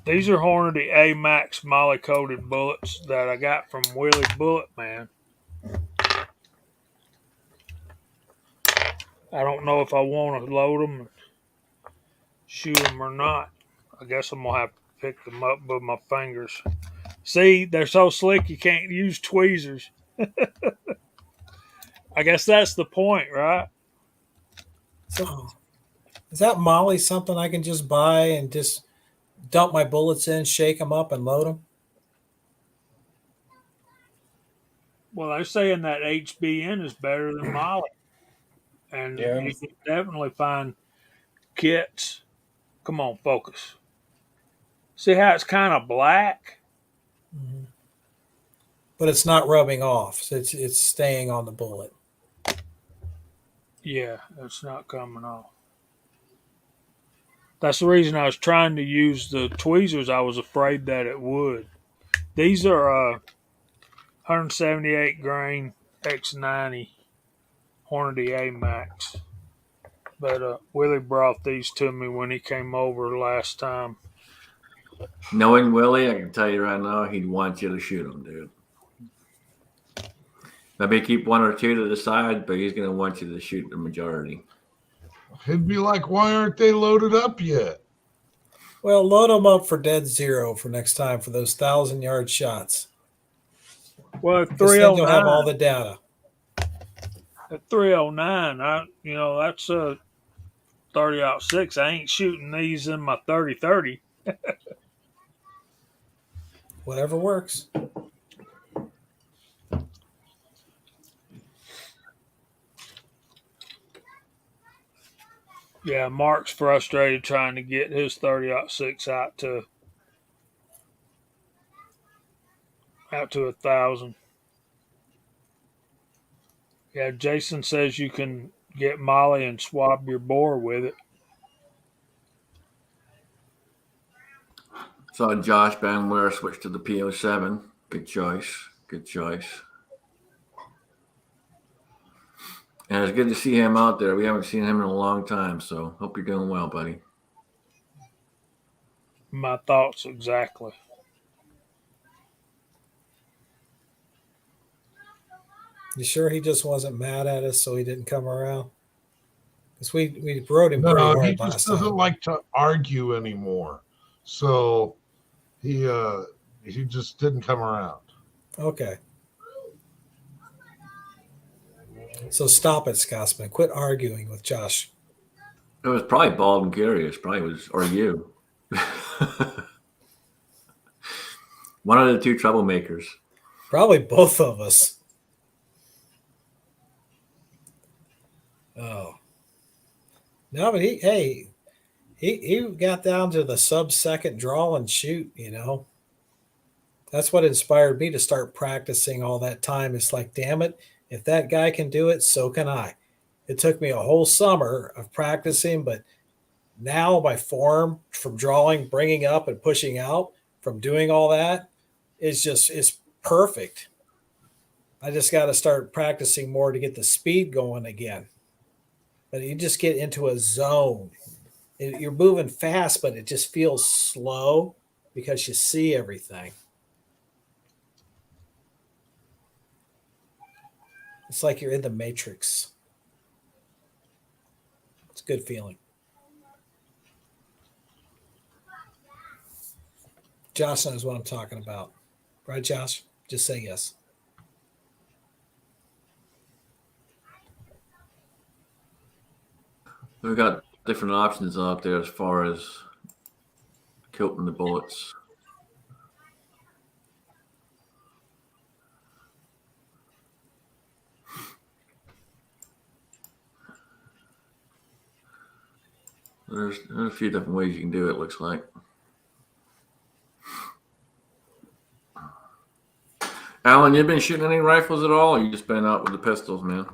These are Hornady A Max molly coated bullets that I got from Willie Bullet Man. I don't know if I want to load them and shoot them or not. I guess I'm gonna have to pick them up with my fingers. See, they're so slick you can't use tweezers. I guess that's the point, right? So is that Molly something I can just buy and just dump my bullets in, shake them up, and load them? Well, they're saying that HBN is better than Molly, and Yeah. you can definitely find kits. Come on, focus. See how it's kind of black? Mm-hmm. But it's not rubbing off. So it's staying on the bullet. Yeah, it's not coming off. That's the reason I was trying to use the tweezers. I was afraid that it would. These are 178 grain X90 Hornady A Max. But Willie brought these to me when he came over last time. Knowing Willie, I can tell you right now, he'd want you to shoot him, dude. Maybe keep one or two to the side, but he's going to want you to shoot the majority. He'd be like, why aren't they loaded up yet? Well, load them up for dead zero for next time for those 1,000-yard shots. Well, at Just then you'll 309, have all the data. at 309, that's a 30-06. I ain't shooting these in my 30-30. Whatever works. Yeah, Mark's frustrated trying to get his 30-06 out to 1,000. Yeah, Jason says you can get Molly and swab your bore with it. Saw Josh Banware switch to the PO7. Good choice. Good choice. And it's good to see him out there. We haven't seen him in a long time, so hope you're doing well, buddy. My thoughts exactly. You sure he just wasn't mad at us, so he didn't come around? Because we rode him pretty No, hard he just last doesn't time. like to argue anymore. So he just didn't come around. Okay. So stop it, Scotsman. Quit arguing with Josh. It was probably Bald and Curious, or you. One of the two troublemakers. Probably both of us. Oh. No, but he got down to the sub-second draw and shoot, That's what inspired me to start practicing all that time. It's like, damn it, if that guy can do it, so can I. It took me a whole summer of practicing, but now my form from drawing, bringing up and pushing out, from doing all that is perfect. I just got to start practicing more to get the speed going again. But you just get into a zone. You're moving fast, but it just feels slow because you see everything. It's like you're in the Matrix. It's a good feeling. Josh knows what I'm talking about. Right, Josh? Just say yes. We've got different options out there as far as coating the bullets. There's a few different ways you can do it, looks like. Alan, you been shooting any rifles at all, or you just been out with the pistols, man?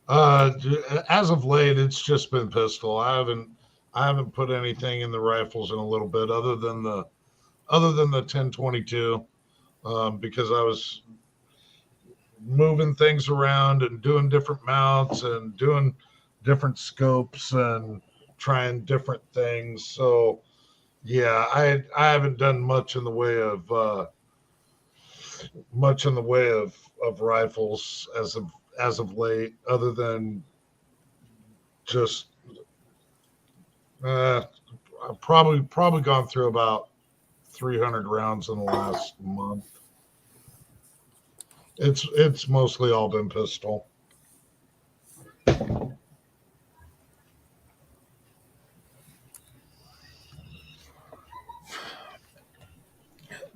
As of late, it's just been pistol. I haven't put anything in the rifles in a little bit, other than the 1022, because I was moving things around and doing different mounts and doing different scopes and trying different things. So Yeah, I haven't done much in the way of rifles as of late, other than just I've probably gone through about 300 rounds in the last month. It's mostly all been pistol.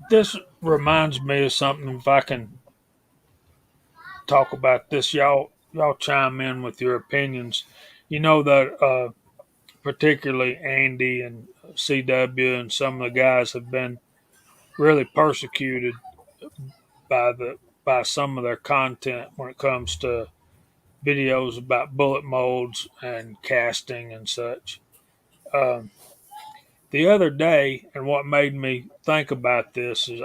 This reminds me of something. If I can talk about this, y'all chime in with your opinions. You know that particularly Andy and CW and some of the guys have been really persecuted by some of their content when it comes to videos about bullet molds and casting and such. Um, the other day, and what made me think about this is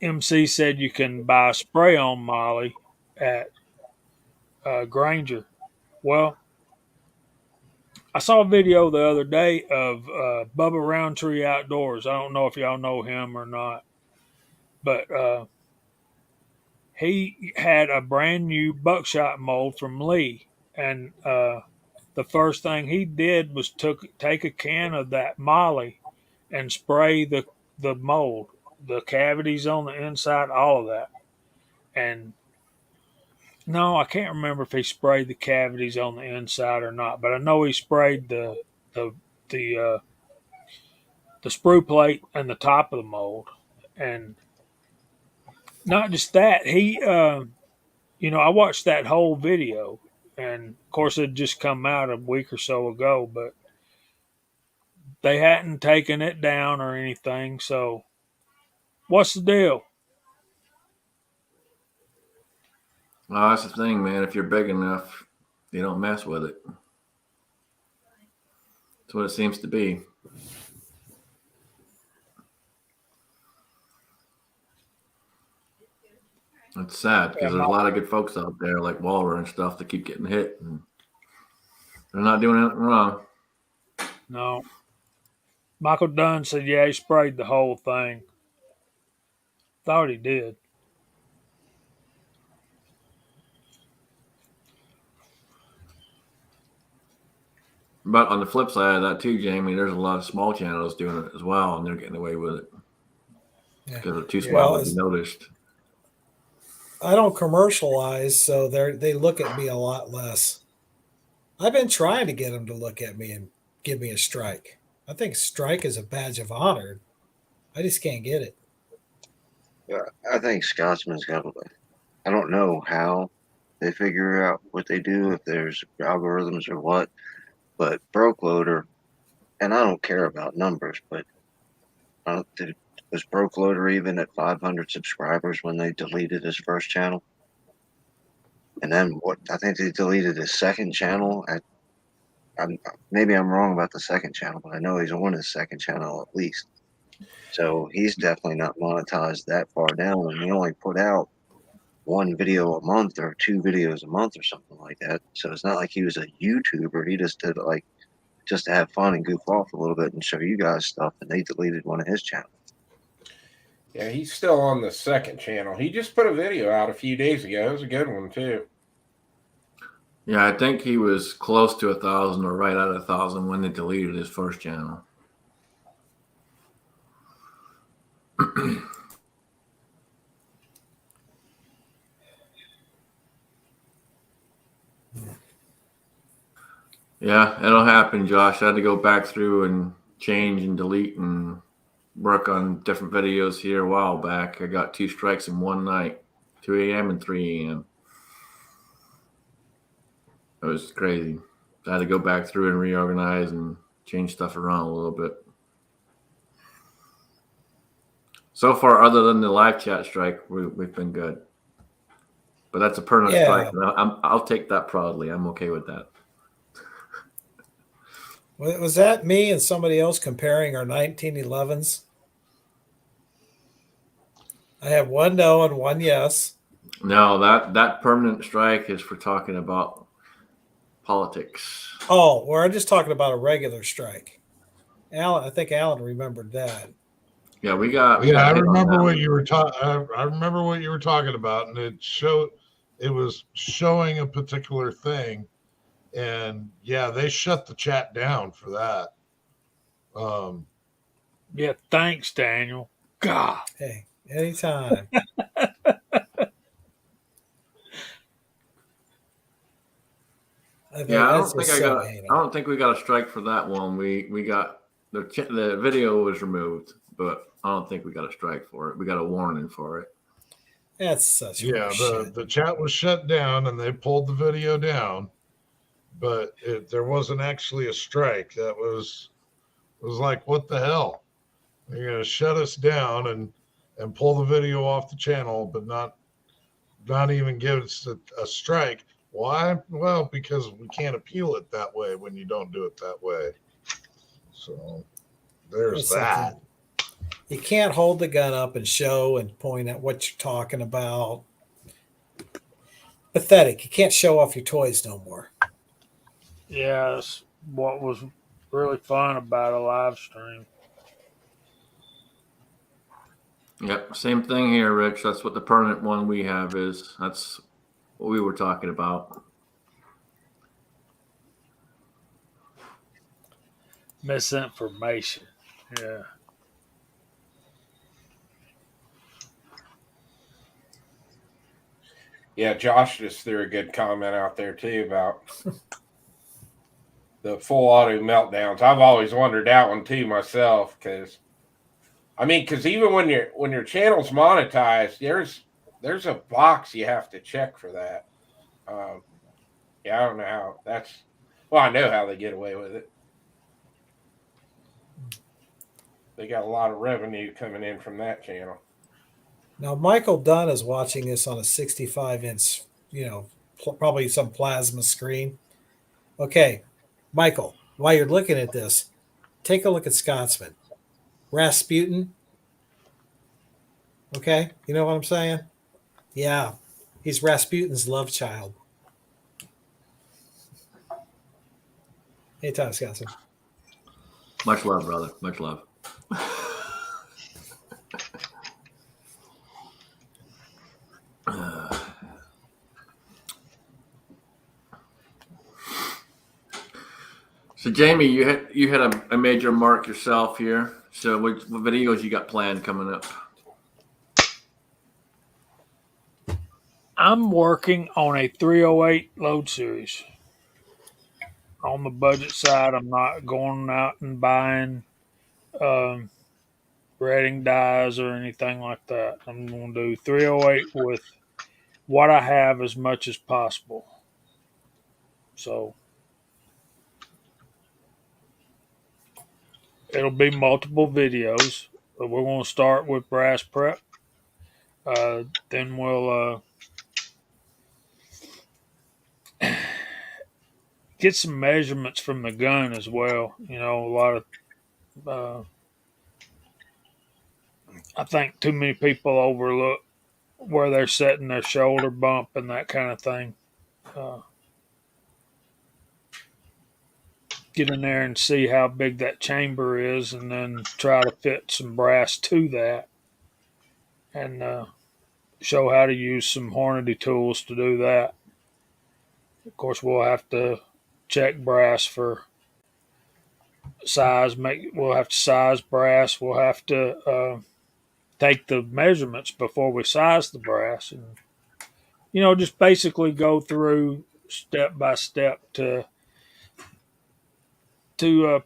MC said you can buy spray on Molly at Granger. Well, I saw a video the other day of Bubba Roundtree Outdoors. I don't know if y'all know him or not, but he had a brand new buckshot mold from Lee, and the first thing he did was take a can of that Molly and spray the mold, the cavities on the inside, all of that. And no, I can't remember if he sprayed the cavities on the inside or not, but I know he sprayed the the uh, the sprue plate and the top of the mold. And not just that, I watched that whole video, and of course it had just come out a week or so ago, but they hadn't taken it down or anything. So what's the deal? Well, that's the thing, man. If you're big enough, you don't mess with it. That's what it seems to be. It's sad because there's a lot of good folks out there like Walter and stuff that keep getting hit, and they're not doing anything wrong. No. Michael Dunn said, yeah, he sprayed the whole thing. Thought he did. But on the flip side of that too, Jamie, there's a lot of small channels doing it as well, and they're getting away with it because they're too small to be noticed. I don't commercialize, so they look at me a lot less. I've been trying to get them to look at me and give me a strike. I think strike is a badge of honor. I just can't get it. Yeah, I think Scotsman's got. I don't know how they figure out what they do, if there's algorithms or what, but Broke Loader, and I don't care about numbers, but was Broke Loader even at 500 subscribers when they deleted his first channel? And then I think they deleted his second channel maybe I'm wrong about the second channel, but I know he's on his second channel at least. So he's definitely not monetized that far down, and he only put out one video a month or 2 videos a month or something like that. So it's not like he was a YouTuber. He just did it just to have fun and goof off a little bit and show you guys stuff, and they deleted one of his channels. Yeah, he's still on the second channel. He just put a video out a few days ago. It was a good one too. Yeah, I think he was close to 1,000 or right at 1,000 when they deleted his first channel. Yeah, it'll happen, Josh. I had to go back through and change and delete and work on different videos here a while back. I got 2 strikes in one night, 2 a.m. and 3 a.m. It was crazy. I had to go back through and reorganize and change stuff around a little bit. So far, other than the live chat strike, we've been good. But that's a permanent strike. And I'll take that proudly. I'm okay with that. Was that me and somebody else comparing our 1911s? I have one no and one yes. No, that permanent strike is for talking about politics. Oh, we're just talking about a regular strike. Alan, I think Alan remembered that. Yeah, we got Yeah, I hit on remember that what one. you were talking. I remember what you were talking about, and it was showing a particular thing, and yeah, they shut the chat down for that. Um, Yeah, thanks, Daniel. God. Hey, anytime. Yeah, I That's don't think just I so got. I anal. don't think we got a strike for that one. We got the video was removed, but I don't think we got a strike for it. We got a warning for it. That's such yeah, horseshit. the chat was shut down, and they pulled the video down, but there wasn't actually a strike. It was like, what the hell? They're gonna shut us down and pull the video off the channel, but not even give us a strike. Why? Well, because we can't appeal it that way when you don't do it that way. So there's It's like that. you can't hold the gun up and show and point at what you're talking about. Pathetic. You can't show off your toys no more. Yeah, that's what was really fun about a live stream. Yep, same thing here, Rich. That's what the permanent one we have is. That's what we were talking about. Misinformation. Yeah. Yeah, Josh just threw a good comment out there too about the full auto meltdowns. I've always wondered that one too myself, because even when your channel's monetized, there's a box you have to check for that. Yeah, I don't know how that's. Well, I know how they get away with it. They got a lot of revenue coming in from that channel. Now, Michael Dunn is watching this on a 65-inch, probably some plasma screen. Okay, Michael, while you're looking at this, take a look at Scotsman. Rasputin. Okay, you know what I'm saying? Yeah, he's Rasputin's love child. Hey, Tom Scotsman. Much love, brother. Much love. So Jamie, you had a major mark yourself here. So what videos you got planned coming up? I'm working on a 308 load series. On the budget side, I'm not going out and buying redding dyes or anything like that. I'm going to do 308 with what I have as much as possible. So it'll be multiple videos. But we're going to start with brass prep. Then we'll get some measurements from the gun as well. You know, a lot of I think too many people overlook where they're setting their shoulder bump and that kind of thing. Uh, get in there and see how big that chamber is, and then try to fit some brass to that, and show how to use some Hornady tools to do that. Of course, we'll have to check brass for size. We'll have to size brass. We'll have to take the measurements before we size the brass, and just basically go through step by step to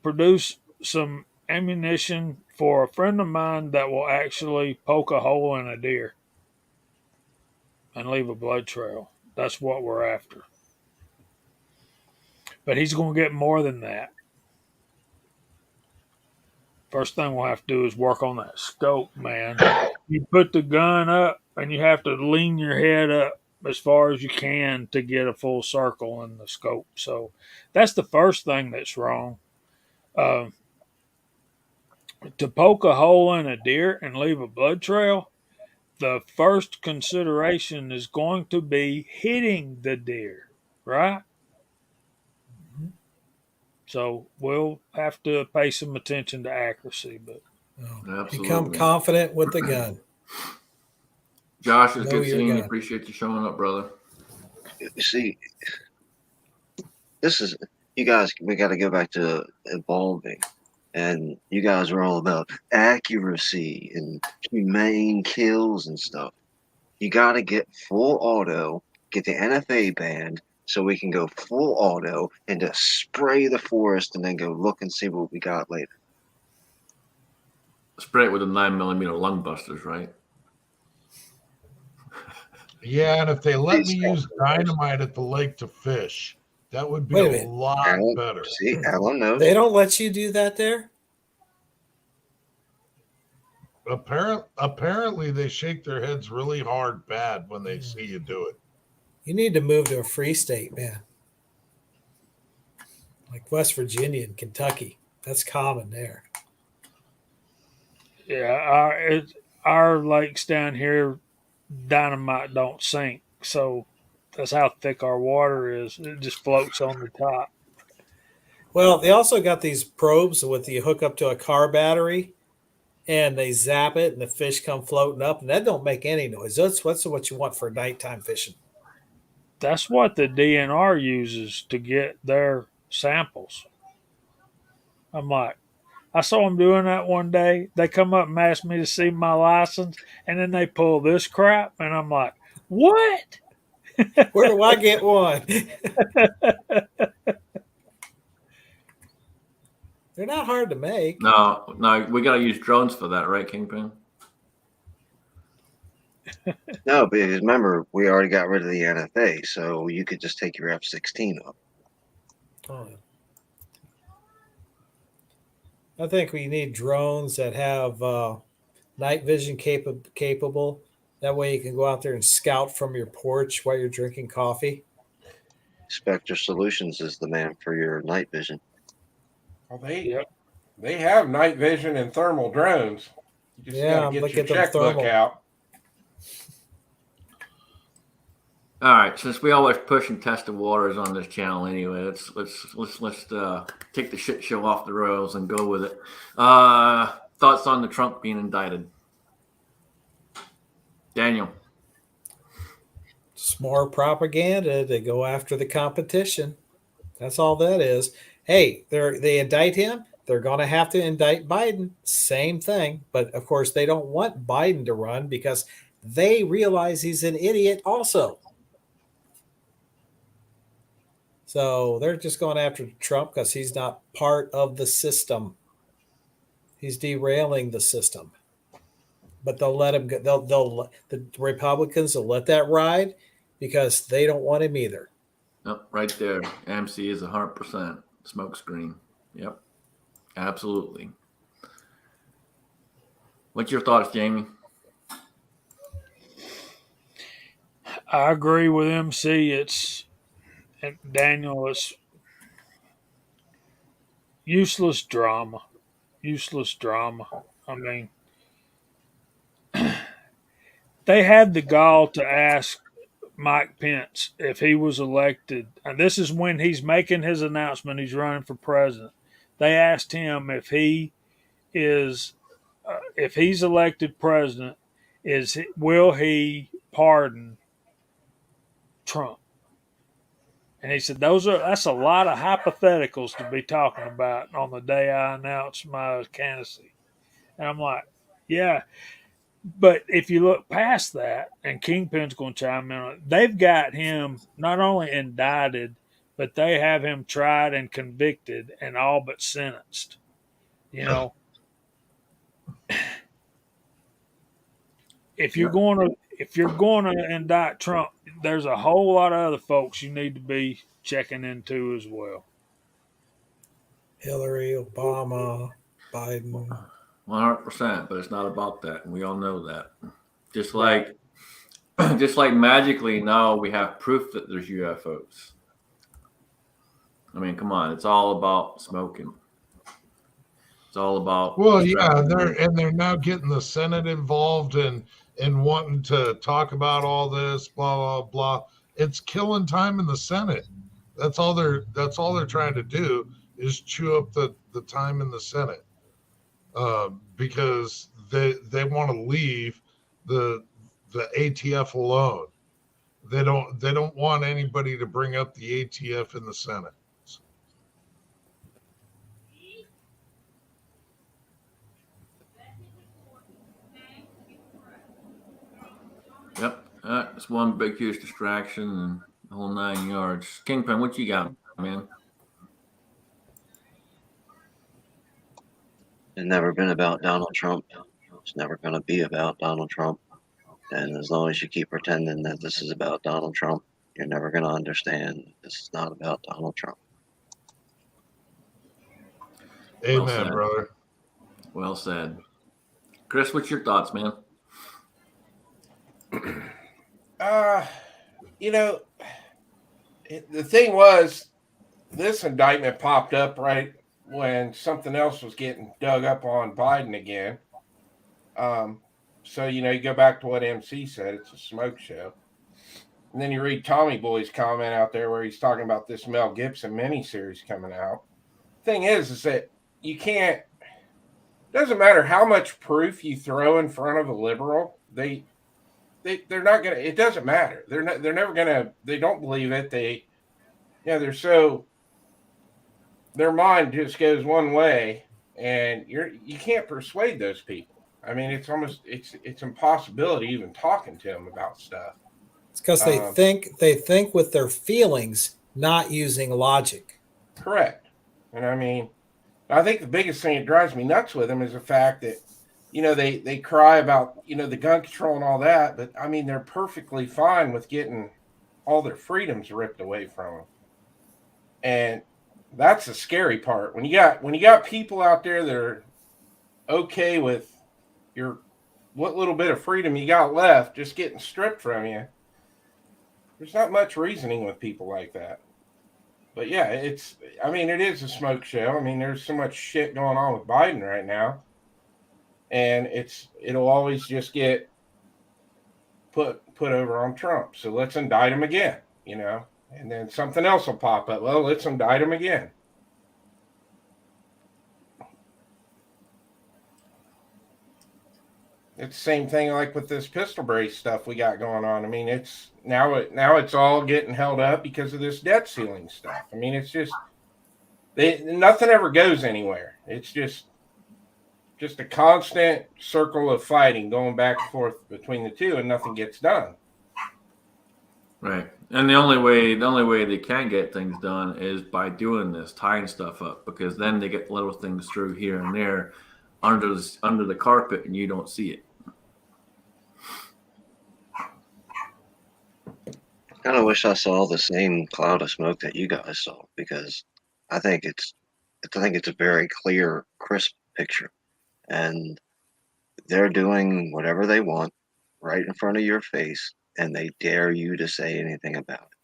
produce some ammunition for a friend of mine that will actually poke a hole in a deer and leave a blood trail. That's what we're after. But he's going to get more than that. First thing we'll have to do is work on that scope, man. You put the gun up and you have to lean your head up as far as you can to get a full circle in the scope. So that's the first thing that's wrong. To poke a hole in a deer and leave a blood trail, the first consideration is going to be hitting the deer, right? So we'll have to pay some attention to accuracy. But Become Absolutely. confident with the gun. Josh, it's Know good your seeing you. gun. Appreciate you showing up, brother. You see, this is you guys. We got to go back to evolving, and you guys are all about accuracy and humane kills and stuff. You got to get full auto, get the NFA banned, so we can go full auto and just spray the forest, and then go look and see what we got later. Spray it with a 9mm lung busters, right? Yeah, and if they let These me use things. dynamite at the lake to fish, that would be Wait a a minute. lot Alan, better. see, Alan knows. They don't let you do that there? Apparently, they shake their heads really hard bad when they see you do it. You need to move to a free state, man. Like West Virginia and Kentucky. That's common there. yeah, our lakes down here, dynamite don't sink. So that's how thick our water is. It just floats on the top. Well, they also got these probes with you hook up to a car battery and they zap it and the fish come floating up and that don't make any noise. That's what you want for nighttime fishing. That's what the DNR uses to get their samples. I'm like, I saw them doing that one day. They come up and ask me to see my license, and then they pull this crap, and I'm like, what? Where do I get one? They're not hard to make. No, we got to use drones for that, right, Kingpin? No, because remember, we already got rid of the NFA, so you could just take your F-16 up. Oh. I think we need drones that have night vision capable. That way you can go out there and scout from your porch while you're drinking coffee. Spectre Solutions is the man for your night vision. Well, they Yep. they have night vision and thermal drones. You just Yeah, got to look get your at them checkbook thermal. out. All right, since we always push and test the waters on this channel anyway, let's take the shit show off the rails and go with it. Thoughts on the Trump being indicted? Daniel. It's more propaganda to go after the competition. That's all that is. Hey, they indict him. They're going to have to indict Biden. Same thing. But of course, they don't want Biden to run because they realize he's an idiot also. So they're just going after Trump because he's not part of the system. He's derailing the system. But they'll let him go. The Republicans will let that ride because they don't want him either. Yep, right there. AMC is 100% smokescreen. Yep, absolutely. What's your thoughts, Jamie? I agree with MC. And Daniel, it's useless drama. Useless drama. I mean, they had the gall to ask Mike Pence if he was elected, and this is when he's making his announcement he's running for president. They asked him if he is, if he's elected president, will he pardon Trump? And he said that's a lot of hypotheticals to be talking about on the day I announce my candidacy. And I'm like, yeah. But if you look past that, and Kingpin's going to chime in on it, they've got him not only indicted, but they have him tried and convicted and all but sentenced. You know, if you're going to indict Trump, there's a whole lot of other folks you need to be checking into as well. Hillary, Obama, Biden. 100%, but it's not about that, and we all know that. Just like magically now we have proof that there's UFOs. I mean, come on, it's all about smoking. It's all about they're now getting the Senate involved and wanting to talk about all this, blah blah blah. It's killing time in the Senate. That's all they're trying to do is chew up the time in the Senate, because they want to leave the ATF alone. They don't want anybody to bring up the ATF in the Senate. Yep. It's one big, huge distraction and the whole 9 yards. Kingpin, what you got, man? It's never been about Donald Trump. It's never going to be about Donald Trump. And as long as you keep pretending that this is about Donald Trump, you're never going to understand this is not about Donald Trump. Well Amen, said. brother. Well said. Chris, what's your thoughts, man? You know, the thing was, this indictment popped up right when something else was getting dug up on Biden again. So, you go back to what MC said, it's a smoke show. And then you read Tommy Boy's comment out there where he's talking about this Mel Gibson miniseries coming out. Thing is that you can't, doesn't matter how much proof you throw in front of a liberal, they're not gonna, it doesn't matter. They're never gonna, they don't believe it. They're so, their mind just goes one way, and you can't persuade those people. I mean, it's almost, it's impossibility even talking to them about stuff. It's because they think with their feelings, not using logic. Correct. And I mean, I think the biggest thing that drives me nuts with them is the fact that, they cry about, the gun control and all that, but I mean, they're perfectly fine with getting all their freedoms ripped away from them. And that's the scary part. When you got people out there that are okay with what little bit of freedom you got left just getting stripped from you, there's not much reasoning with people like that. But yeah, it is a smoke show. I mean, there's so much shit going on with Biden right now, and it'll always just get put over on Trump. So let's indict him again, and then something else will pop up. Well, let's indict him again. It's the same thing like with this pistol brace stuff we got going on. I mean, it's now it's all getting held up because of this debt ceiling stuff. I mean, it's just nothing ever goes anywhere. It's just a constant circle of fighting going back and forth between the two, and nothing gets done. Right. And the only way they can get things done is by doing this, tying stuff up, because then they get little things through here and there under the carpet, and you don't see it. I kind of wish I saw the same cloud of smoke that you guys saw, because I think it's a very clear, crisp picture, and they're doing whatever they want right in front of your face, and they dare you to say anything about it.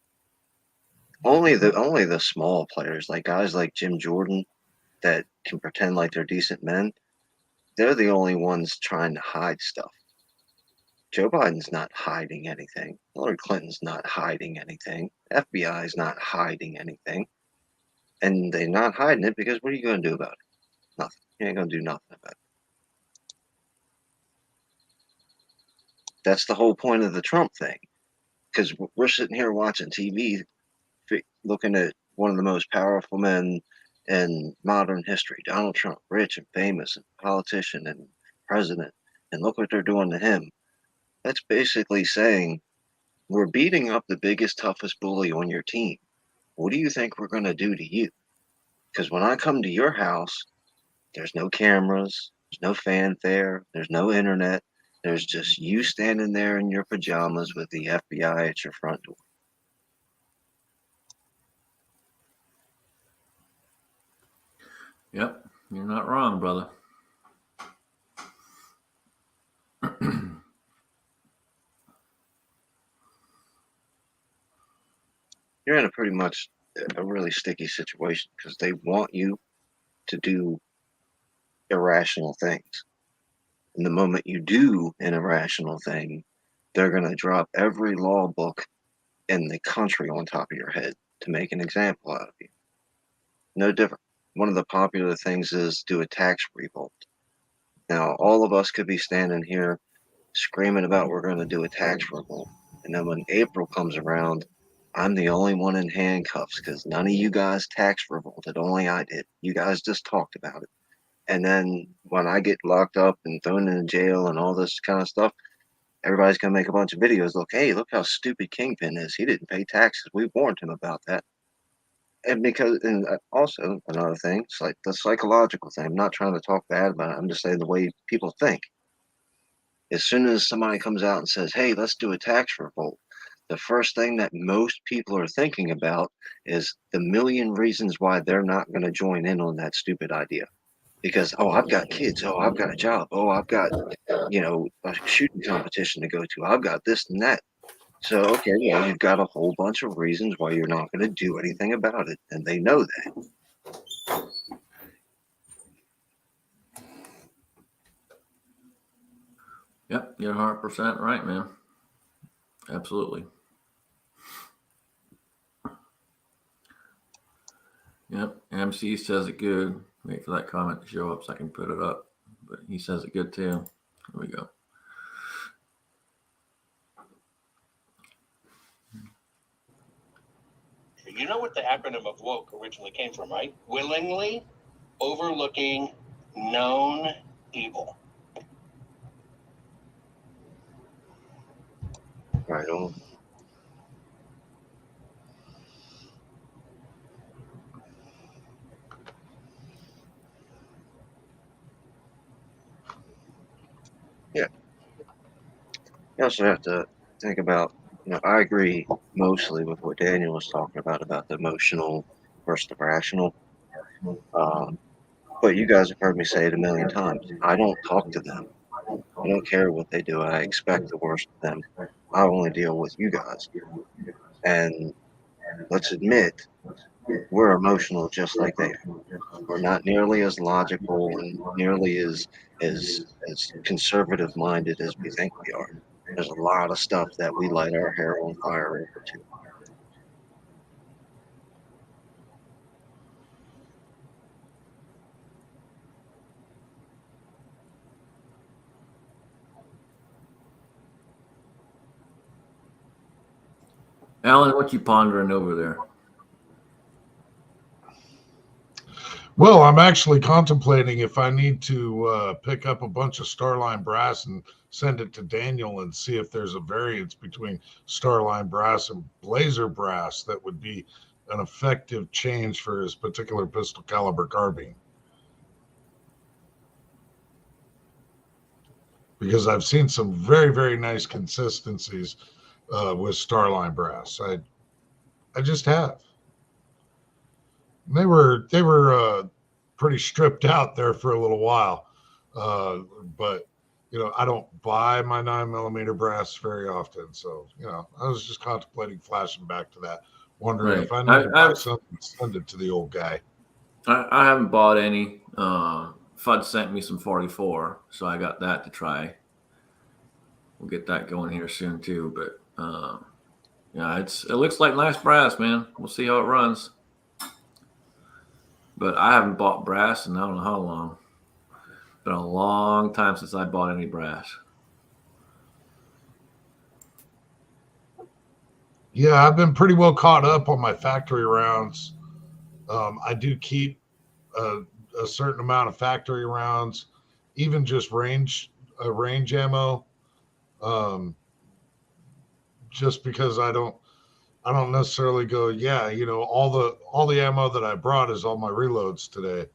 Only the small players, like guys like Jim Jordan, that can pretend like they're decent men, they're the only ones trying to hide stuff. Joe Biden's not hiding anything. Hillary Clinton's not hiding anything. FBI's not hiding anything. And they're not hiding it because what are you going to do about it? Nothing. You ain't going to do nothing about it. That's the whole point of the Trump thing. Because we're sitting here watching TV, looking at one of the most powerful men in modern history, Donald Trump, rich and famous and politician and president, and look what they're doing to him. That's basically saying, we're beating up the biggest, toughest bully on your team. What do you think we're going to do to you? Because when I come to your house, there's no cameras, there's no fanfare, there's no internet. There's just you standing there in your pajamas with the FBI at your front door. Yep. You're not wrong, brother. You're in a really sticky situation because they want you to do irrational things. And the moment you do an irrational thing, they're going to drop every law book in the country on top of your head to make an example out of you. No different. one of the popular things is do a tax revolt. Now, all of us could be standing here screaming about we're going to do a tax revolt. And then when April comes around, I'm the only one in handcuffs because none of you guys tax revolted. Only I did. You guys just talked about it. And then when I get locked up and thrown in jail and all this kind of stuff, everybody's going to make a bunch of videos. Look, hey, look how stupid Kingpin is. He didn't pay taxes. We warned him about that. And also another thing, it's like the psychological thing. I'm not trying to talk bad about it. I'm just saying the way people think. As soon as somebody comes out and says, hey, let's do a tax revolt, the first thing that most people are thinking about is the million reasons why they're not going to join in on that stupid idea. Because, oh, I've got kids. Oh, I've got a job. Oh, I've got, a shooting competition to go to. I've got this and that. So, okay, well, you've got a whole bunch of reasons why you're not going to do anything about it. And they know that. Yep, you're 100% right, man. Absolutely. Yep, MC says it good. Wait for that comment to show up so I can put it up. But he says it good too. Here we go. You know what the acronym of woke originally came from, right? Willingly overlooking known evil. Right on. Yeah. You also have to think about, I agree mostly with what Daniel was talking about the emotional versus the rational. But you guys have heard me say it a million times. I don't talk to them. I don't care what they do. I expect the worst of them. I only deal with you guys. And let's admit, we're emotional just like they are. We're not nearly as logical and nearly as conservative minded as we think we are. There's a lot of stuff that we light our hair on fire over too. Alan, what you pondering over there? Well, I'm actually contemplating if I need to pick up a bunch of Starline brass and send it to Daniel and see if there's a variance between Starline brass and Blazer brass that would be an effective change for his particular pistol caliber carbine. Because I've seen some very, very nice consistencies with Starline brass. I just have. They were pretty stripped out there for a little while, but I don't buy my 9mm brass very often, so I was just contemplating flashing back to that, wondering Right. if I need to buy something, send it to the old guy. I haven't bought any. Fudd sent me some 44, so I got that to try. We'll get that going here soon too. But yeah, it looks like nice brass, man. We'll see how it runs. But I haven't bought brass in I don't know how long. It's been a long time since I bought any brass. Yeah, I've been pretty well caught up on my factory rounds. I do keep a certain amount of factory rounds, even just range ammo. Just because I don't necessarily go, yeah, all the ammo that I brought is all my reloads today.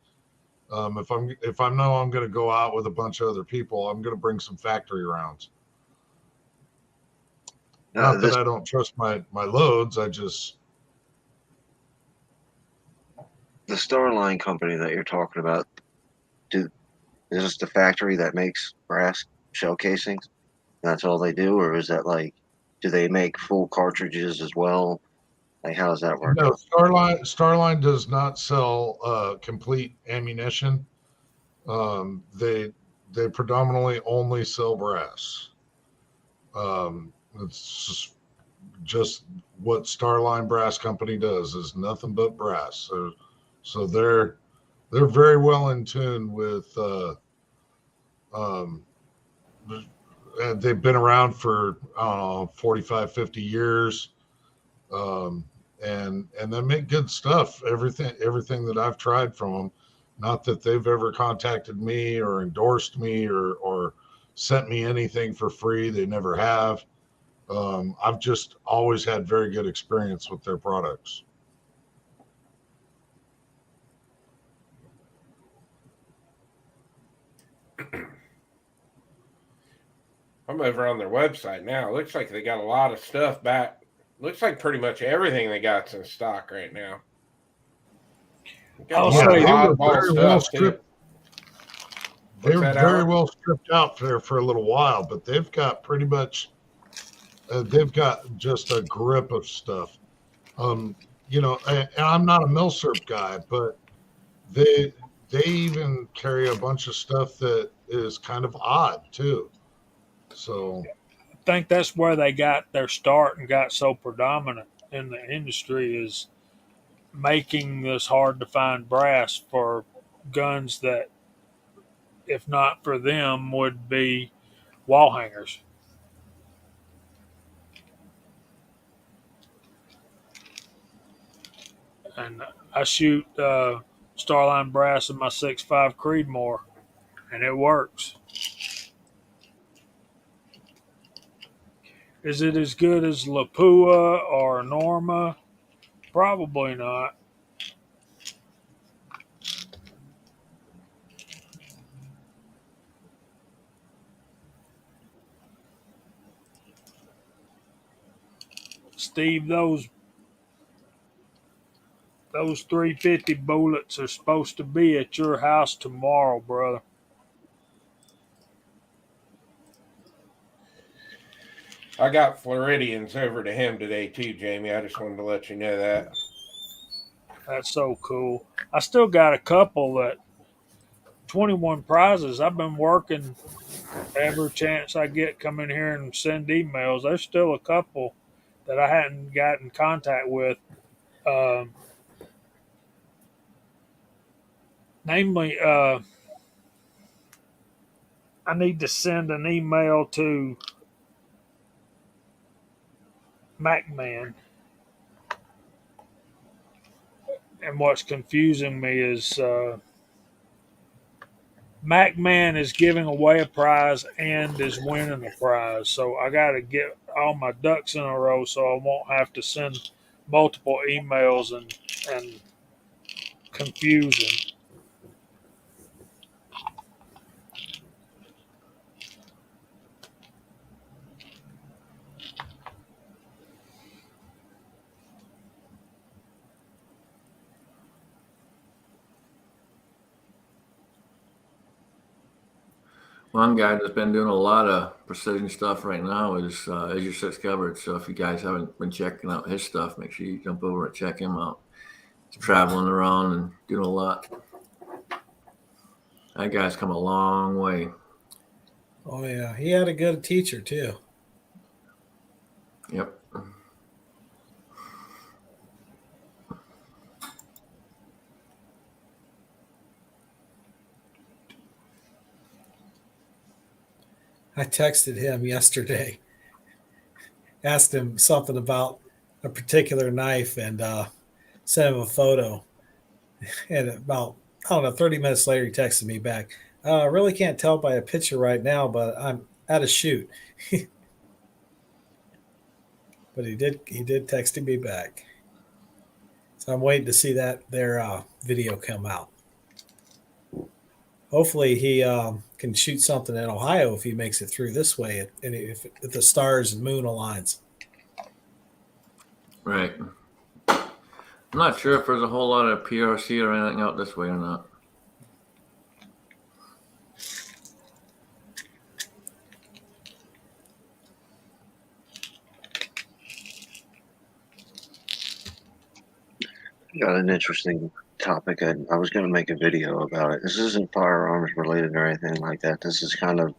If I know I'm going to go out with a bunch of other people, I'm going to bring some factory rounds. Not that I don't trust my loads. I just the Starline company that you're talking about. Is this the factory that makes brass shell casings? That's all they do, or is that like, do they make full cartridges as well? Like, how does that work? no. Starline does not sell complete ammunition. They predominantly only sell brass. It's just what Starline Brass Company does is nothing but brass. So they're very well in tune with. Um, they've been around for I don't know 45, 50 years, um, and they make good stuff. Everything that I've tried from them. Not that they've ever contacted me or endorsed me or sent me anything for free. They never have. I've just always had very good experience with their products. I'm over on their website now. It looks like they got a lot of stuff back. Looks like pretty much everything they got's in stock right now. Got a I'll lot of say- They were oddball very well stuff too. stripped. They What's were that, very Alan? well stripped out there for a little while, but they've got pretty much they've got just a grip of stuff. Um, and I'm not a milsurp guy, but they they even carry a bunch of stuff that is kind of odd too. So I think that's where they got their start and got so predominant in the industry is making this hard to find brass for guns that, if not for them, would be wall hangers. And I shoot Starline brass in my 6.5 Creedmoor, and it works. Is it as good as Lapua or Norma? Probably not. Steve, those 350 bullets are supposed to be at your house tomorrow, brother. I got Floridians over to him today too, Jamie. I just wanted to let you know that. That's so cool. I still got a couple that 21 prizes. I've been working every chance I get, come in here and send emails. There's still a couple that I hadn't got in contact with. Um, namely, I need to send an email to MacMan. And what's confusing me is MacMan is giving away a prize and is winning a prize. So I got to get all my ducks in a row so I won't have to send multiple emails and confuse them. One guy that's been doing a lot of precision stuff right now is Azure 6 Covered. So if you guys haven't been checking out his stuff, make sure you jump over and check him out. He's traveling around and doing a lot. That guy's come a long way. Oh yeah, he had a good teacher too. Yep. I texted him yesterday, asked him something about a particular knife, and sent him a photo. And about, I don't know, 30 minutes later, he texted me back. I really can't tell by a picture right now, but I'm at a shoot. But he did text me back. So I'm waiting to see that their video come out. Hopefully he can shoot something in Ohio if he makes it through this way, and if the stars and moon aligns. Right. I'm not sure if there's a whole lot of PRC or anything out this way or not. Got an interesting topic. I was going to make a video about it. This isn't firearms related or anything like that. This is kind of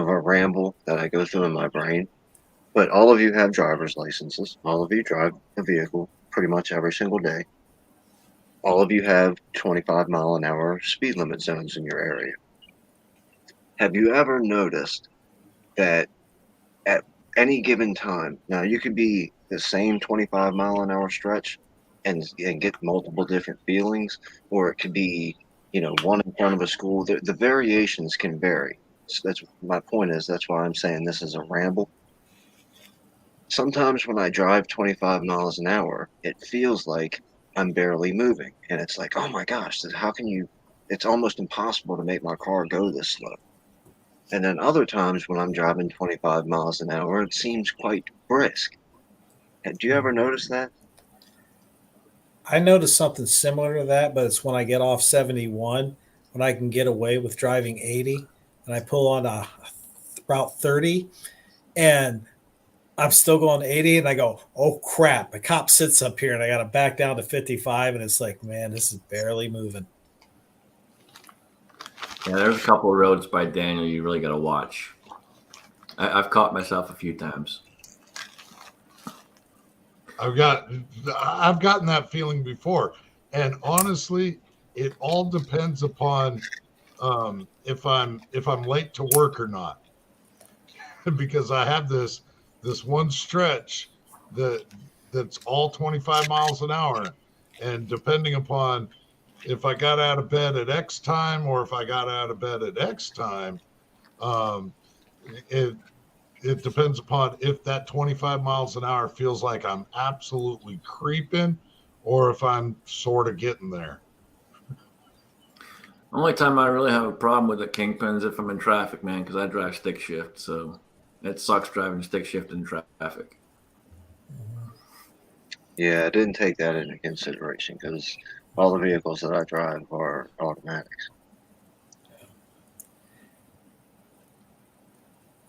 a ramble that I go through in my brain. But all of you have driver's licenses. All of you drive a vehicle pretty much every single day. all of you have 25-mile-an-hour speed limit zones in your area. Have you ever noticed that at any given time, now you could be the same 25-mile-an-hour stretch and get multiple different feelings, or it could be, one in front of a school. The variations can vary. So that's my point is that's why I'm saying this is a ramble. Sometimes when I drive 25 miles an hour, it feels like I'm barely moving. And it's like, oh my gosh, how can you? It's almost impossible to make my car go this slow. And then other times when I'm driving 25 miles an hour, it seems quite brisk. Do you ever notice that? I noticed something similar to that, but it's when I get off 71, when I can get away with driving 80, and I pull on a Route 30, and I'm still going 80, and I go, oh crap, a cop sits up here, and I got to back down to 55, and it's like, man, this is barely moving. Yeah, there's a couple of roads by Daniel you really got to watch. I've caught myself a few times. I've gotten that feeling before, and honestly, it all depends upon if I'm late to work or not, because I have this one stretch that's all 25 miles an hour, and depending upon if I got out of bed at X time or if I got out of bed at X time, um, it it depends upon if that 25 miles an hour feels like I'm absolutely creeping or if I'm sort of getting there. Only time I really have a problem with the Kingpin is if I'm in traffic, man, because I drive stick shift, so it sucks driving stick shift in traffic. Yeah, I didn't take that into consideration because all the vehicles that I drive are automatics.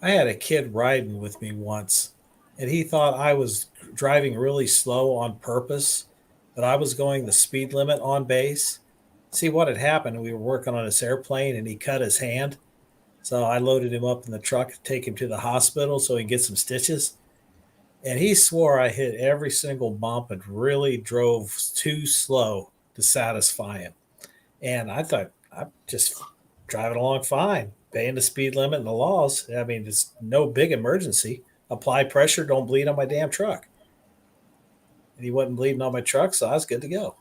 I had a kid riding with me once, and he thought I was driving really slow on purpose, but I was going the speed limit on base. See what had happened? We were working on this airplane, and he cut his hand. So I loaded him up in the truck to take him to the hospital so he can get some stitches. And he swore I hit every single bump and really drove too slow to satisfy him. And I thought I'm just driving along fine, paying the speed limit and the laws. I mean, it's no big emergency. Apply pressure, don't bleed on my damn truck. And he wasn't bleeding on my truck, so I was good to go.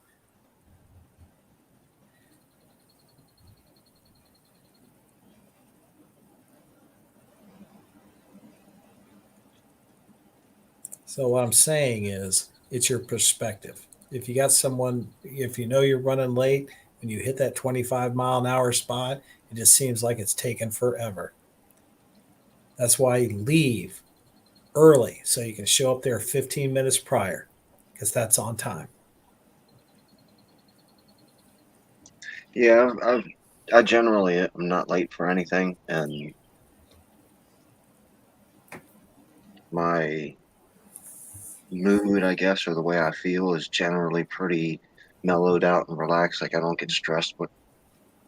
So what I'm saying is it's your perspective. If you got someone, if you know you're running late and you hit that 25-mile-an-hour spot, it just seems like it's taken forever. That's why you leave early so you can show up there 15 minutes prior because that's on time. Yeah, I generally am not late for anything, and my mood, I guess, or the way I feel is generally pretty mellowed out and relaxed. Like I don't get stressed, but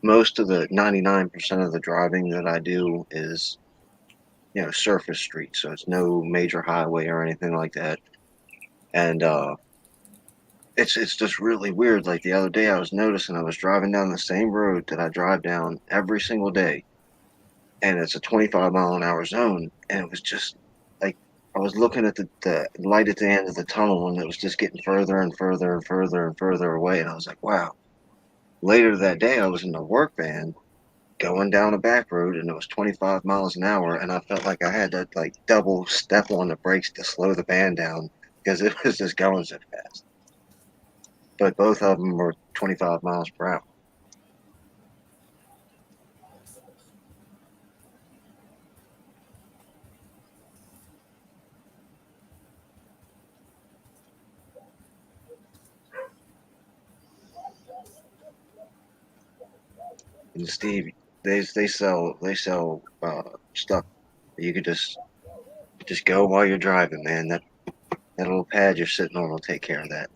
most of the 99% of the driving that I do is, surface streets, so it's no major highway or anything like that. And it's just really weird. Like the other day, I was noticing I was driving down the same road that I drive down every single day, and it's a 25-mile-an-hour zone, and it was just like I was looking at the light at the end of the tunnel, and it was just getting further and further and further and further away, and I was like, wow. Later that day, I was in the work van going down a back road, and it was 25 miles an hour, and I felt like I had to like double step on the brakes to slow the van down because it was just going so fast. But both of them were 25 miles per hour. And Steve, they sell stuff that you could just go while you're driving, man. That little pad you're sitting on will take care of that.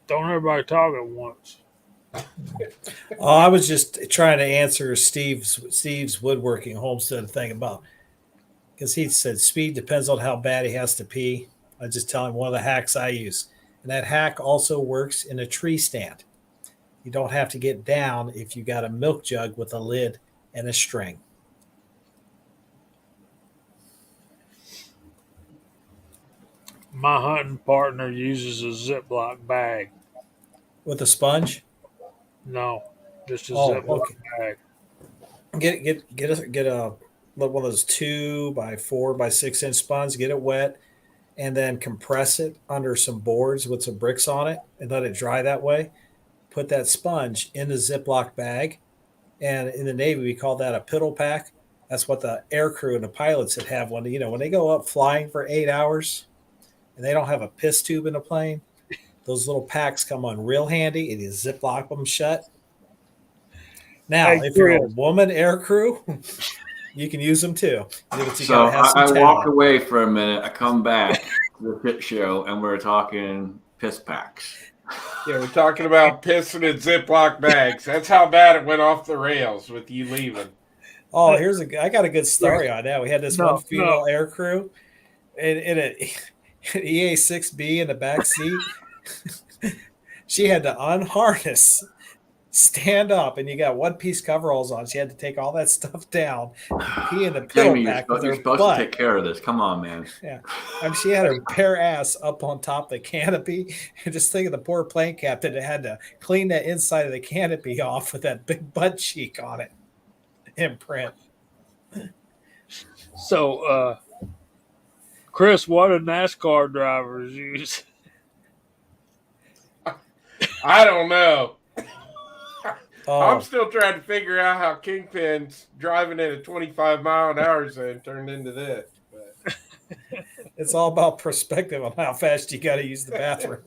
Don't everybody talk at once. Oh, I was just trying to answer Steve's woodworking homestead thing about because he said speed depends on how bad he has to pee. I just tell him one of the hacks I use, and that hack also works in a tree stand. You don't have to get down if you got a milk jug with a lid and a string. My hunting partner uses a Ziploc bag. With a sponge? No, just a Oh, Ziploc okay. bag. Get a one of those 2 by 4 by 6 inch sponge. Get it wet, and then compress it under some boards with some bricks on it, and let it dry that way. Put that sponge in the Ziploc bag, and in the Navy we call that a piddle pack. That's what the air crew and the pilots that have when when they go up flying for 8 hours and they don't have a piss tube in the plane. Those little packs come on real handy, and you Ziploc them shut. Now, Hey, if you're a Chris. woman air crew, you can use them too. But you So gotta have some I walk talent. away for a minute. I come back to the pit show, and we're talking piss packs. Yeah, we're talking about pissing in Ziploc bags. That's how bad it went off the rails with you leaving. Oh, I got a good story on that. We had this one No. female air crew in an EA6B in the back seat. She had to unharness, stand up, and you got one-piece coveralls on. She had to take all that stuff down, pee in the piddle Jamie, pack with you're her supposed butt. to take care of this. Come on, man. Yeah, she had her bare ass up on top of the canopy, and just think of the poor plane captain that had to clean that inside of the canopy off with that big butt cheek on it imprint. So, Chris, what do NASCAR drivers use? I don't know. Oh, I'm still trying to figure out how Kingpin's driving at a 25-mile-an-hour zone turned into this. But it's all about perspective on how fast you got to use the bathroom.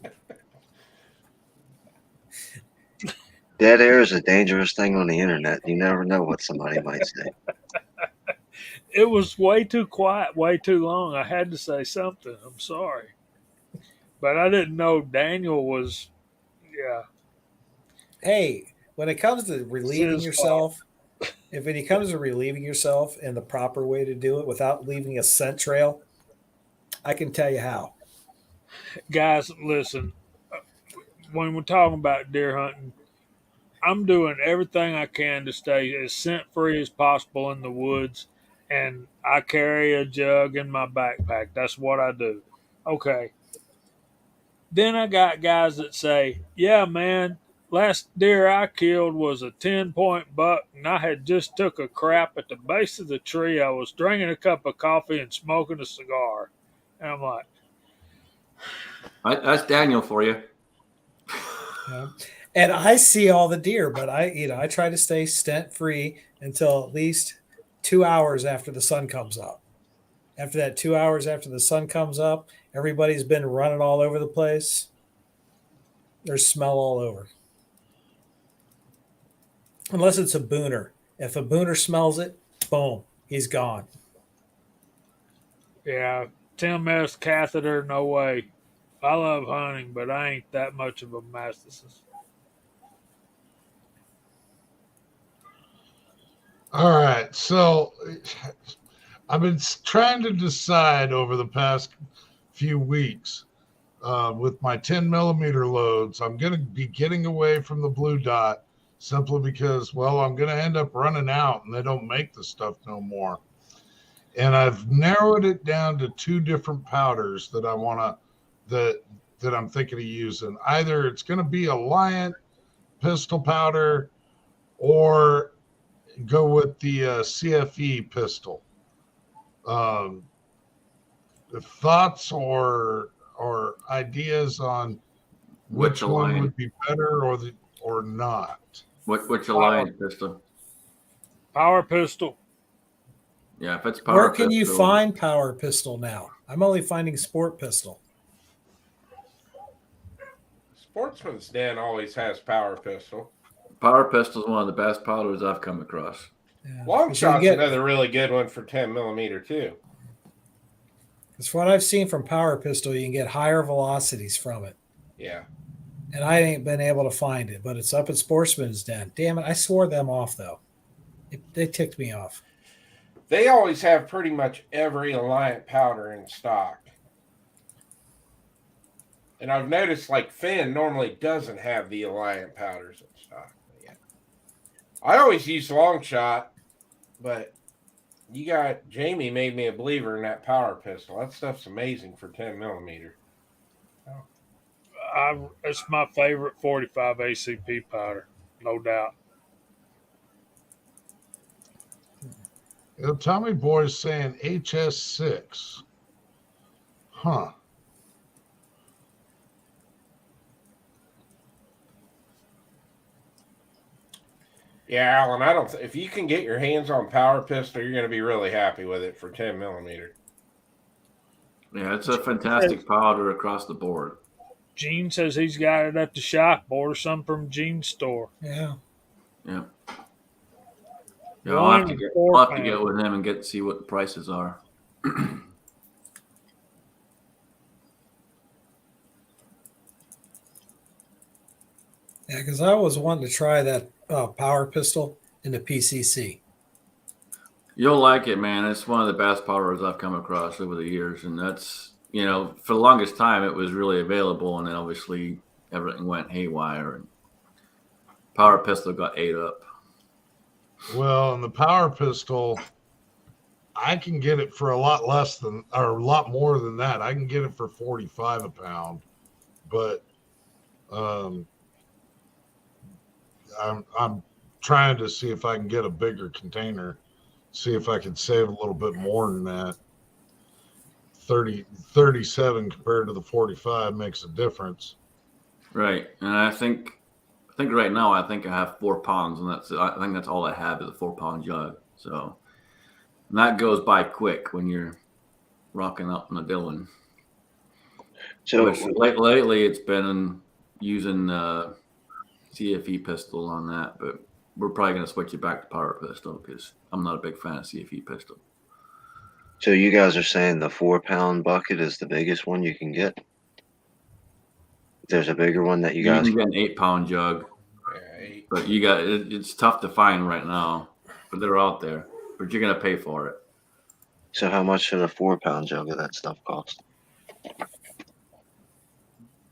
Dead air is a dangerous thing on the internet. You never know what somebody might say. It was way too quiet, way too long. I had to say something. I'm sorry. But I didn't know Daniel was, yeah. Hey, when it comes to relieving His yourself, if it comes to relieving yourself in the proper way to do it without leaving a scent trail, I can tell you how. Guys, listen, when we're talking about deer hunting, I'm doing everything I can to stay as scent free as possible in the woods, and I carry a jug in my backpack. That's what I do. Okay. Then I got guys that say, yeah, man, last deer I killed was a 10-point buck, and I had just took a crap at the base of the tree. I was drinking a cup of coffee and smoking a cigar. And I'm like, That's Daniel for you. Yeah. And I see all the deer, but I try to stay scent free until at least 2 hours after the sun comes up. After that 2 hours after the sun comes up, everybody's been running all over the place. There's smell all over. Unless it's a booner. If a booner smells it, boom, he's gone. yeah, 10 mesh catheter, no way. I love hunting, but I ain't that much of a masochist. All right. So I've been trying to decide over the past few weeks with my 10 millimeter loads. I'm going to be getting away from the blue dot simply because, well, I'm going to end up running out and they don't make the stuff no more. And I've narrowed it down to 2 different powders that I want to, that I'm thinking of using. Either it's going to be a Lion pistol powder or go with the CFE pistol. Thoughts or ideas on which one would be better or not? Which Alliance pistol? Power pistol. Yeah, if it's power Where can pistol, you find power pistol now? I'm only finding sport pistol. Sportsman's Den always has power pistol. Power pistol is one of the best powders I've come across. Yeah. Long shot's another really good one for 10 millimeter too. It's what I've seen from power pistol. You can get higher velocities from it. Yeah. and I ain't been able to find it, but it's up at Sportsman's Den. Damn it, I swore them off though. They ticked me off. They always have pretty much every Alliant powder in stock. And I've noticed like Finn normally doesn't have the Alliant powders in stock. Yeah. I always use long shot, but Jamie made me a believer in that power pistol. That stuff's amazing for 10 millimeter. It's my favorite 45 ACP powder, no doubt. Tommy Boy's saying HS6. Huh. Yeah, Alan, if you can get your hands on power pistol, you're going to be really happy with it for 10 millimeter. Yeah, it's a fantastic powder across the board. Gene says he's got it at the shop. Order some from Gene's store. Yeah. Yeah. Yeah, I'll have to get with him and see what the prices are. Yeah, because I was wanting to try that power pistol in the PCC. You'll like it, man. It's one of the best powders I've come across over the years, and that's, for the longest time it was really available, and then obviously everything went haywire, and power pistol got ate up. Well, in the power pistol, I can get it for a lot more than that. I can get it for $45 a pound, but I'm trying to see if I can get a bigger container, see if I can save a little bit more than that. 37 compared to the 45 makes a difference. Right, and I think right now I have 4 pounds, and I think that's all I have is a 4-pound jug. So, and that goes by quick when you're rocking up in a Dillon. So lately it's been using CFE pistol on that, but we're probably going to switch it back to power pistol because I'm not a big fan of CFE pistol. So you guys are saying the 4-pound bucket is the biggest one you can get? There's a bigger one that you guys can get an 8-pound jug, but it's tough to find right now. But they're out there, but you're going to pay for it. So how much should a 4-pound jug of that stuff cost?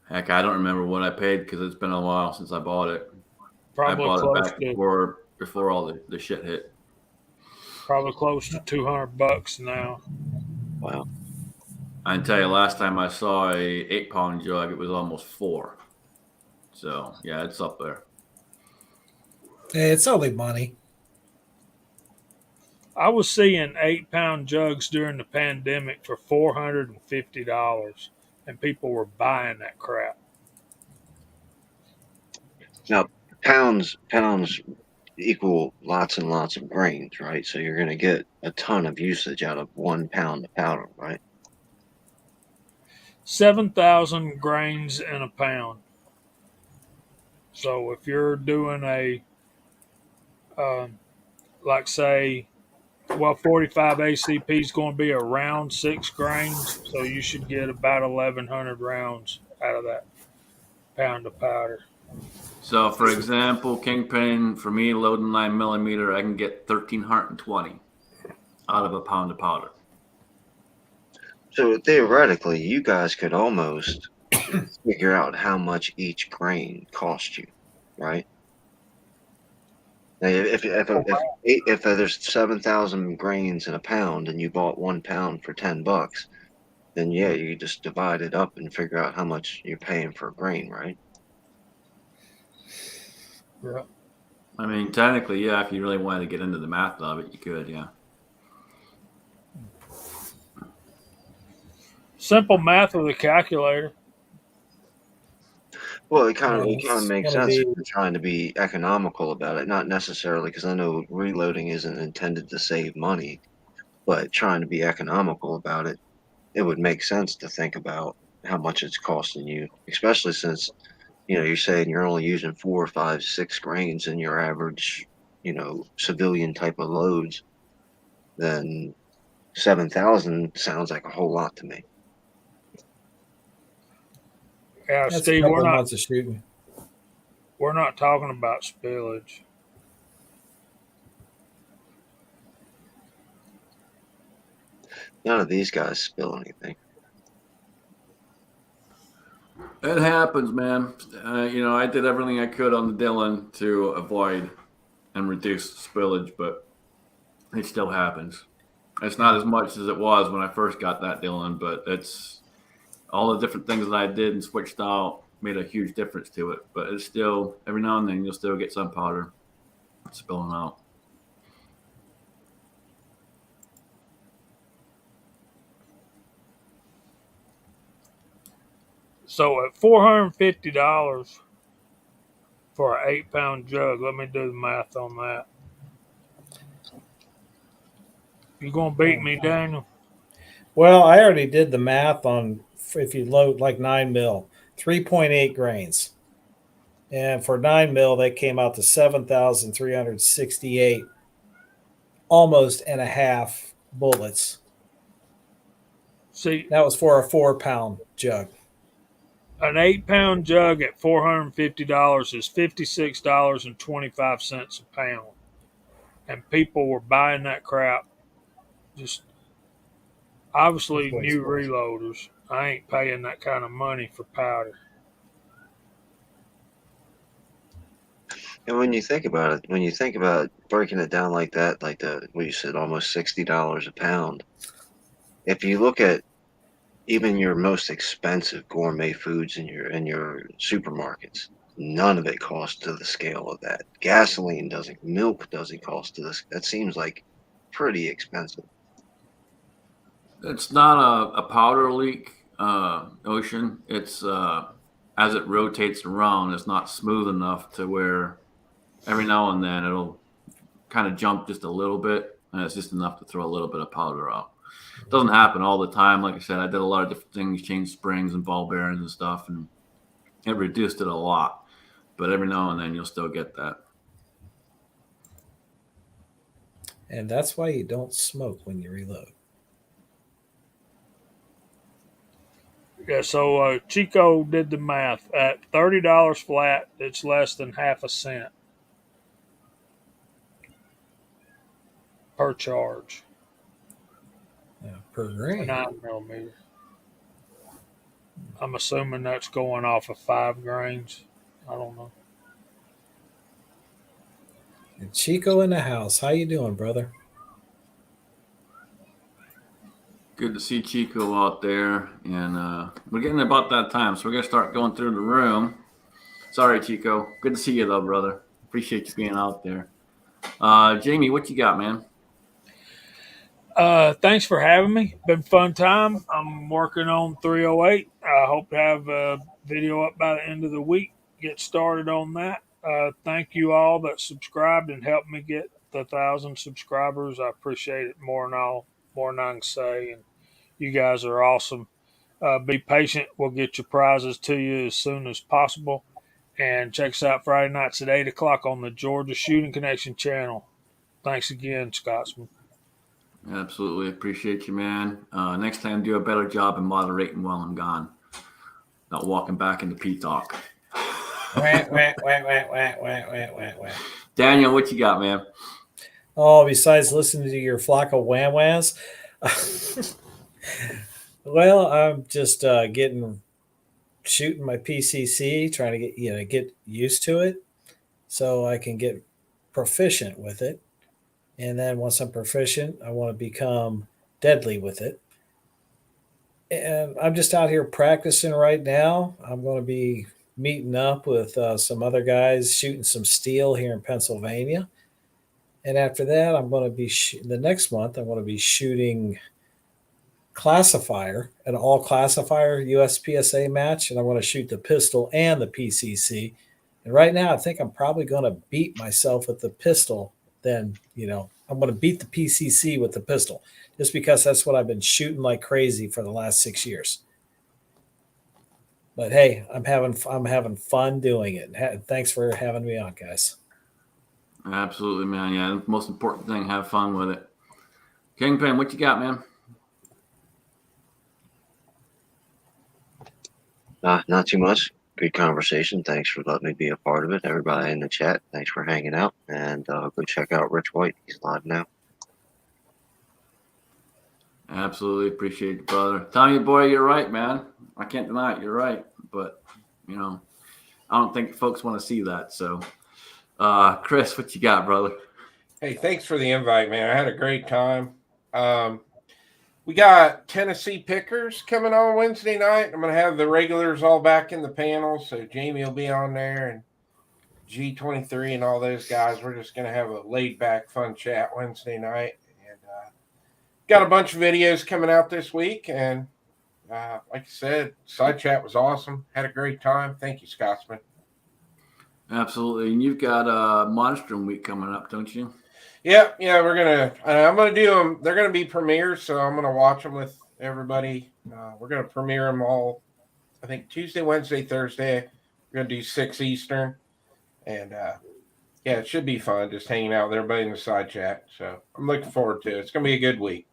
Heck, I don't remember what I paid because it's been a while since I bought it. Probably I bought it back before all the shit hit. Probably close to $200 now. Wow. I can tell you, last time I saw a 8-pound jug, it was almost $4. So yeah, it's up there. Hey, it's only money. I was seeing 8-pound jugs during the pandemic for $450, and people were buying that crap. Now, pounds equal lots and lots of grains, right? So you're going to get a ton of usage out of 1 pound of powder, right? 7,000 grains in a pound. So if you're doing a, 45 ACP is going to be around 6 grains, so you should get about 1,100 rounds out of that pound of powder. So, for example, Kingpin, for me, loading 9 millimeter, I can get 1,320 out of a pound of powder. So theoretically, you guys could almost figure out how much each grain cost you, right? Now, if there's 7,000 grains in a pound and you bought 1 pound for $10, then yeah, you just divide it up and figure out how much you're paying for a grain, right? Yeah. I mean, technically, yeah, if you really wanted to get into the math of it, you could, yeah. Simple math with a calculator. Well, it kind of makes sense if you're trying to be economical about it, not necessarily because I know reloading isn't intended to save money, but trying to be economical about it, it would make sense to think about how much it's costing you, especially since, you're saying you're only using 4, 5, 6 grains in your average, civilian type of loads. Then 7,000 sounds like a whole lot to me. Yeah, That's Steve, a couple months of shooting. We're not talking about spillage. None of these guys spill anything. It happens, man. I did everything I could on the Dillon to avoid and reduce spillage, but it still happens. It's not as much as it was when I first got that Dillon, but it's all the different things that I did and switched out made a huge difference to it. But it's still, every now and then, you'll still get some powder spilling out. So at $450 for an 8-pound jug, let me do the math on that. You gonna beat me, Daniel? Well, I already did the math on if you load like 9 mil, 3.8 grains. And for 9 mil, that came out to 7,368, almost and a half bullets. See, That was for a 4-pound jug. an 8-pound jug at $450 is $56.25 a pound. And people were buying that crap. Just obviously new reloaders. I ain't paying that kind of money for powder. And when you think about breaking it down like that, like what you said, almost $60 a pound. If you look at even your most expensive gourmet foods in your supermarkets, none of it costs to the scale of that. Gasoline doesn't, milk doesn't cost to this. That seems like pretty expensive. It's not a powder leak, Ocean. It's as it rotates around, it's not smooth enough to where every now and then it'll kind of jump just a little bit, and it's just enough to throw a little bit of powder out. It doesn't happen all the time. Like I said, I did a lot of different things, changed springs and ball bearings and stuff, and it reduced it a lot. But every now and then you'll still get that. And that's why you don't smoke when you reload. Yeah, so Chico did the math. At $30 flat, it's less than half a cent per charge. Per For grain. 9mm. I'm assuming that's going off of 5 grains. I don't know. And Chico in the house. How you doing, brother? Good to see Chico out there, and we're getting about that time, so we're gonna start going through the room. Sorry, Chico. Good to see you, though, brother. Appreciate you being out there. Jamie, what you got, man? Thanks for having me. Been a fun time. I'm working on 308. I hope to have a video up by the end of the week. Get started on that. Thank you all that subscribed and helped me get the 1,000 subscribers. I appreciate it more than I can say. And you guys are awesome. Be patient. We'll get your prizes to you as soon as possible. And check us out Friday nights at 8 o'clock on the Georgia Shooting Connection channel. Thanks again, Scotsman. Absolutely appreciate you, man. Next time, do a better job in moderating while I'm gone. Not walking back into P-Talk. Daniel, what you got, man? Oh, besides listening to your flock of wham-whams, well, I'm just shooting my PCC, trying to get used to it, so I can get proficient with it. And then once I'm proficient, I want to become deadly with it. And I'm just out here practicing right now. I'm going to be meeting up with some other guys shooting some steel here in Pennsylvania. And after that, I'm going to be the next month. I'm going to be shooting classifier, an all classifier USPSA match, and I want to shoot the pistol and the PCC. And right now, I think I'm probably going to beat myself with the pistol. Then I'm going to beat the PCC with the pistol, just because that's what I've been shooting like crazy for the last 6 years. But hey, I'm having fun doing it. Thanks for having me on, guys. Absolutely, man. Yeah, the most important thing, have fun with it. Kingpin, what you got, man? Not too much. Good conversation. Thanks for letting me be a part of it. Everybody in the chat, thanks for hanging out. And go check out Rich White. He's live now. Absolutely appreciate it, brother. Tommy boy, you're right, man. I can't deny it. You're right. But, you know, I don't think folks want to see that. So, Chris, what you got, brother? Hey, thanks for the invite, man. I had a great time. We got Tennessee Pickers coming on Wednesday night. I'm going to have the regulars all back in the panel. So Jamie will be on there and G23 and all those guys. We're just going to have a laid back, fun chat Wednesday night. And got a bunch of videos coming out this week. And like I said, side chat was awesome. Had a great time. Thank you, Scotsman. Absolutely. And you've got Monstrum Week coming up, don't you? Yeah, I'm gonna do them. They're gonna be premieres, so I'm gonna watch them with everybody. We're gonna premiere them all, I think Tuesday, Wednesday, Thursday. We're gonna do 6 Eastern, and yeah, it should be fun just hanging out with everybody in the side chat. So I'm looking forward to it. It's gonna be a good week.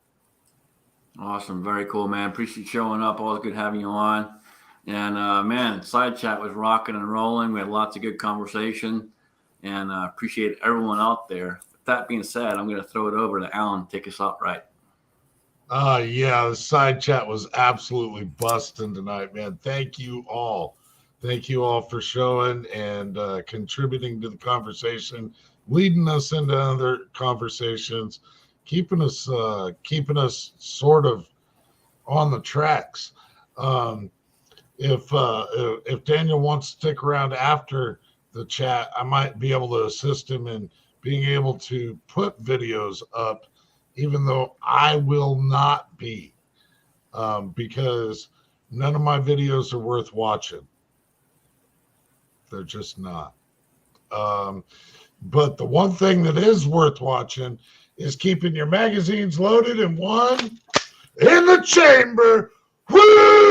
Awesome, very cool, man. Appreciate you showing up. Always good having you on. And man, side chat was rocking and rolling. We had lots of good conversation, and appreciate everyone out there. That being said, I'm going to throw it over to Alan to take us out right. Yeah, the side chat was absolutely busting tonight, man. Thank you all. Thank you all for showing and contributing to the conversation, leading us into other conversations, keeping us sort of on the tracks. If Daniel wants to stick around after the chat, I might be able to assist him in being able to put videos up, even though I will not be, because none of my videos are worth watching. They're just not. But the one thing that is worth watching is keeping your magazines loaded and one in the chamber. Woo!